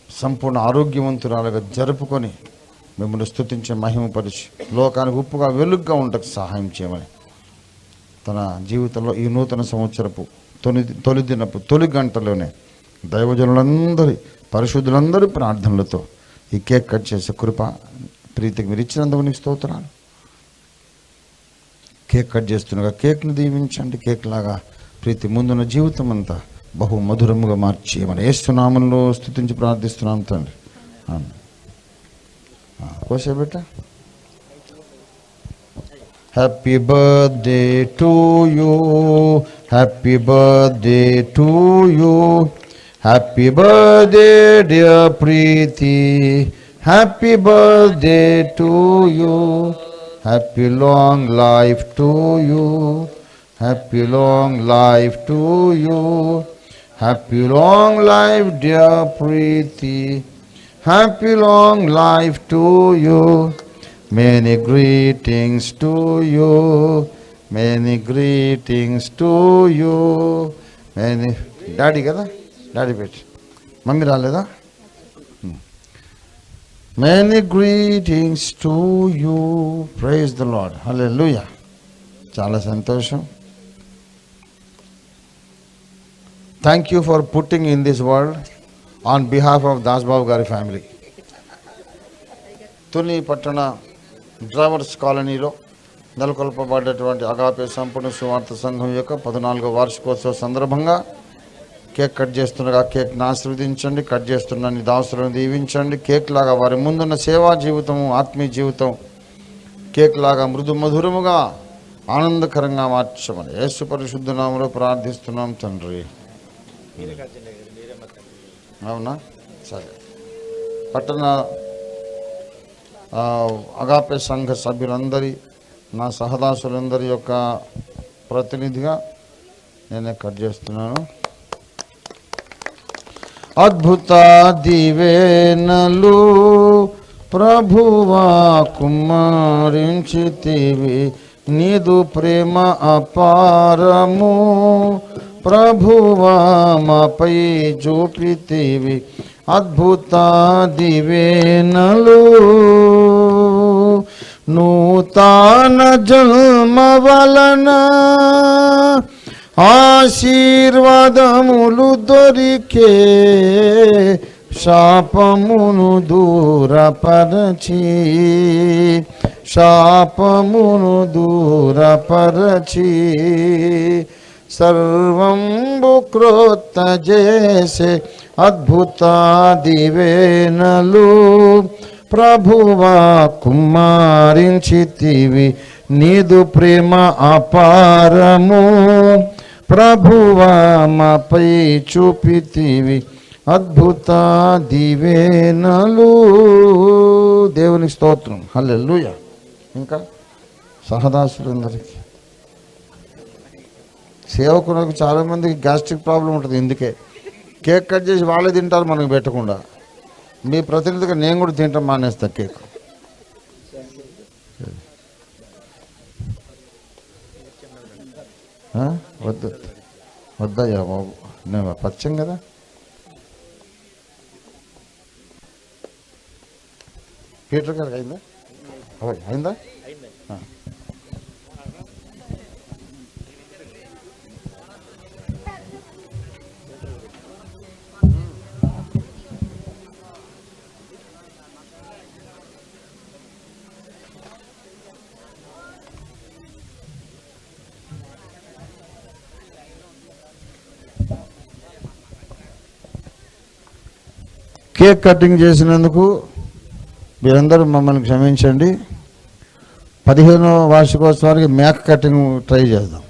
సంపూర్ణ ఆరోగ్యవంతురాలుగా జరుపుకొని మిమ్మల్ని స్తుతించే మహిమపరిచి లోకానికి ఉప్పుగా వెలుగుగా ఉండకు సహాయం చేయమని తన జీవితంలో ఈ నూతన సంవత్సరపు తొలి దినపు తొలి గంటలోనే దైవజనులందరి పరిశుద్ధులందరి ప్రార్థనలతో ఈ కేక్ కట్ చేసే కృప ప్రీతికి మీరు ఇచ్చినందుకు నీకు స్తోత్రాలు. కేక్ కట్ చేస్తుండగా కేక్ను దీవించండి. కేక్ లాగా ప్రీతి ముందున్న జీవితం అంతా బహు మధురముగా మార్చి మన యేసునామంలో స్తుతించి ప్రార్థిస్తున్నాం తండ్రి. కోసేబెట్ట. Happy birthday to you, happy birthday to you, happy birthday dear Preethi, happy birthday to you, happy long life to you, happy long life to you, happy long life dear Preethi, happy long life to you. Many greetings to you, many greetings to you, many. Daddy కదా, daddy పెట్టి mummy రాలేదా? Many greetings to you. Praise the Lord. Hallelujah. చాలా సంతోషం. Thank you for putting in this world on behalf of దాస్బాబు గారి family. Tuni పట్టణ drivers కాలనీలో నెలకొల్పబడ్డటువంటి agape సంపూర్ణ సువార్త సంఘం యొక్క 14వ వార్షికోత్సవ సందర్భంగా కేక్ కట్ చేస్తుండగా కేక్ను ఆశీర్వదించండి. కట్ చేస్తున్న నీ దాసులను దీవించండి. కేక్ లాగా వారి ముందున్న సేవా జీవితం, ఆత్మీయ జీవితం కేక్ లాగా మృదు మధురముగా ఆనందకరంగా మార్చమని యేసు పరిశుద్ధ నామములో ప్రార్థిస్తున్నాం తండ్రి. అవునా? సరే. పట్టణ అగాపే సంఘ సభ్యులందరి, నా సహదాసులందరి యొక్క ప్రతినిధిగా నేనే కట్ చేస్తున్నాను. అద్భుత దివేనలు ప్రభువా కుమారించితివి, నీదు ప్రేమ అపారము ప్రభువా మాపై చూపితివి. అద్భుత దివేనలు నూతన జన్మ వలన ఆశీర్వాదములు దొరికే, శాపమును దూరపరచి, శాపమును దూరపరచి, సర్వంబు క్రొత్త చేసే అద్భుత దివేనలు ప్రభువా కుమారించితివి, నీదు ప్రేమ అపారము ప్రభువా మాపై చూపితివి. అద్భుత దివేనలు. దేవుని స్తోత్రం. హల్లెలూయా. ఇంకా సహదాసులందరికీ, సేవకులకు చాలామందికి గ్యాస్ట్రిక్ ప్రాబ్లం ఉంటుంది. ఇందుకే కేక్ కట్ చేసి వాళ్ళే తింటారు మనకు పెట్టకుండా. మీ ప్రతినిధిగా నేను కూడా తింటాం మానేస్తా కేక్. వద్దు వద్దయ్యా బాబు, నేను పచ్చం కదా. పీటర్ గారికి అయిందా? అయిందా? కేక్ కటింగ్ చేసినందుకు మీరందరూ మమ్మల్ని క్షమించండి. 15వ వార్షికోత్సవానికి మేక కటింగ్ ట్రై చేద్దాం.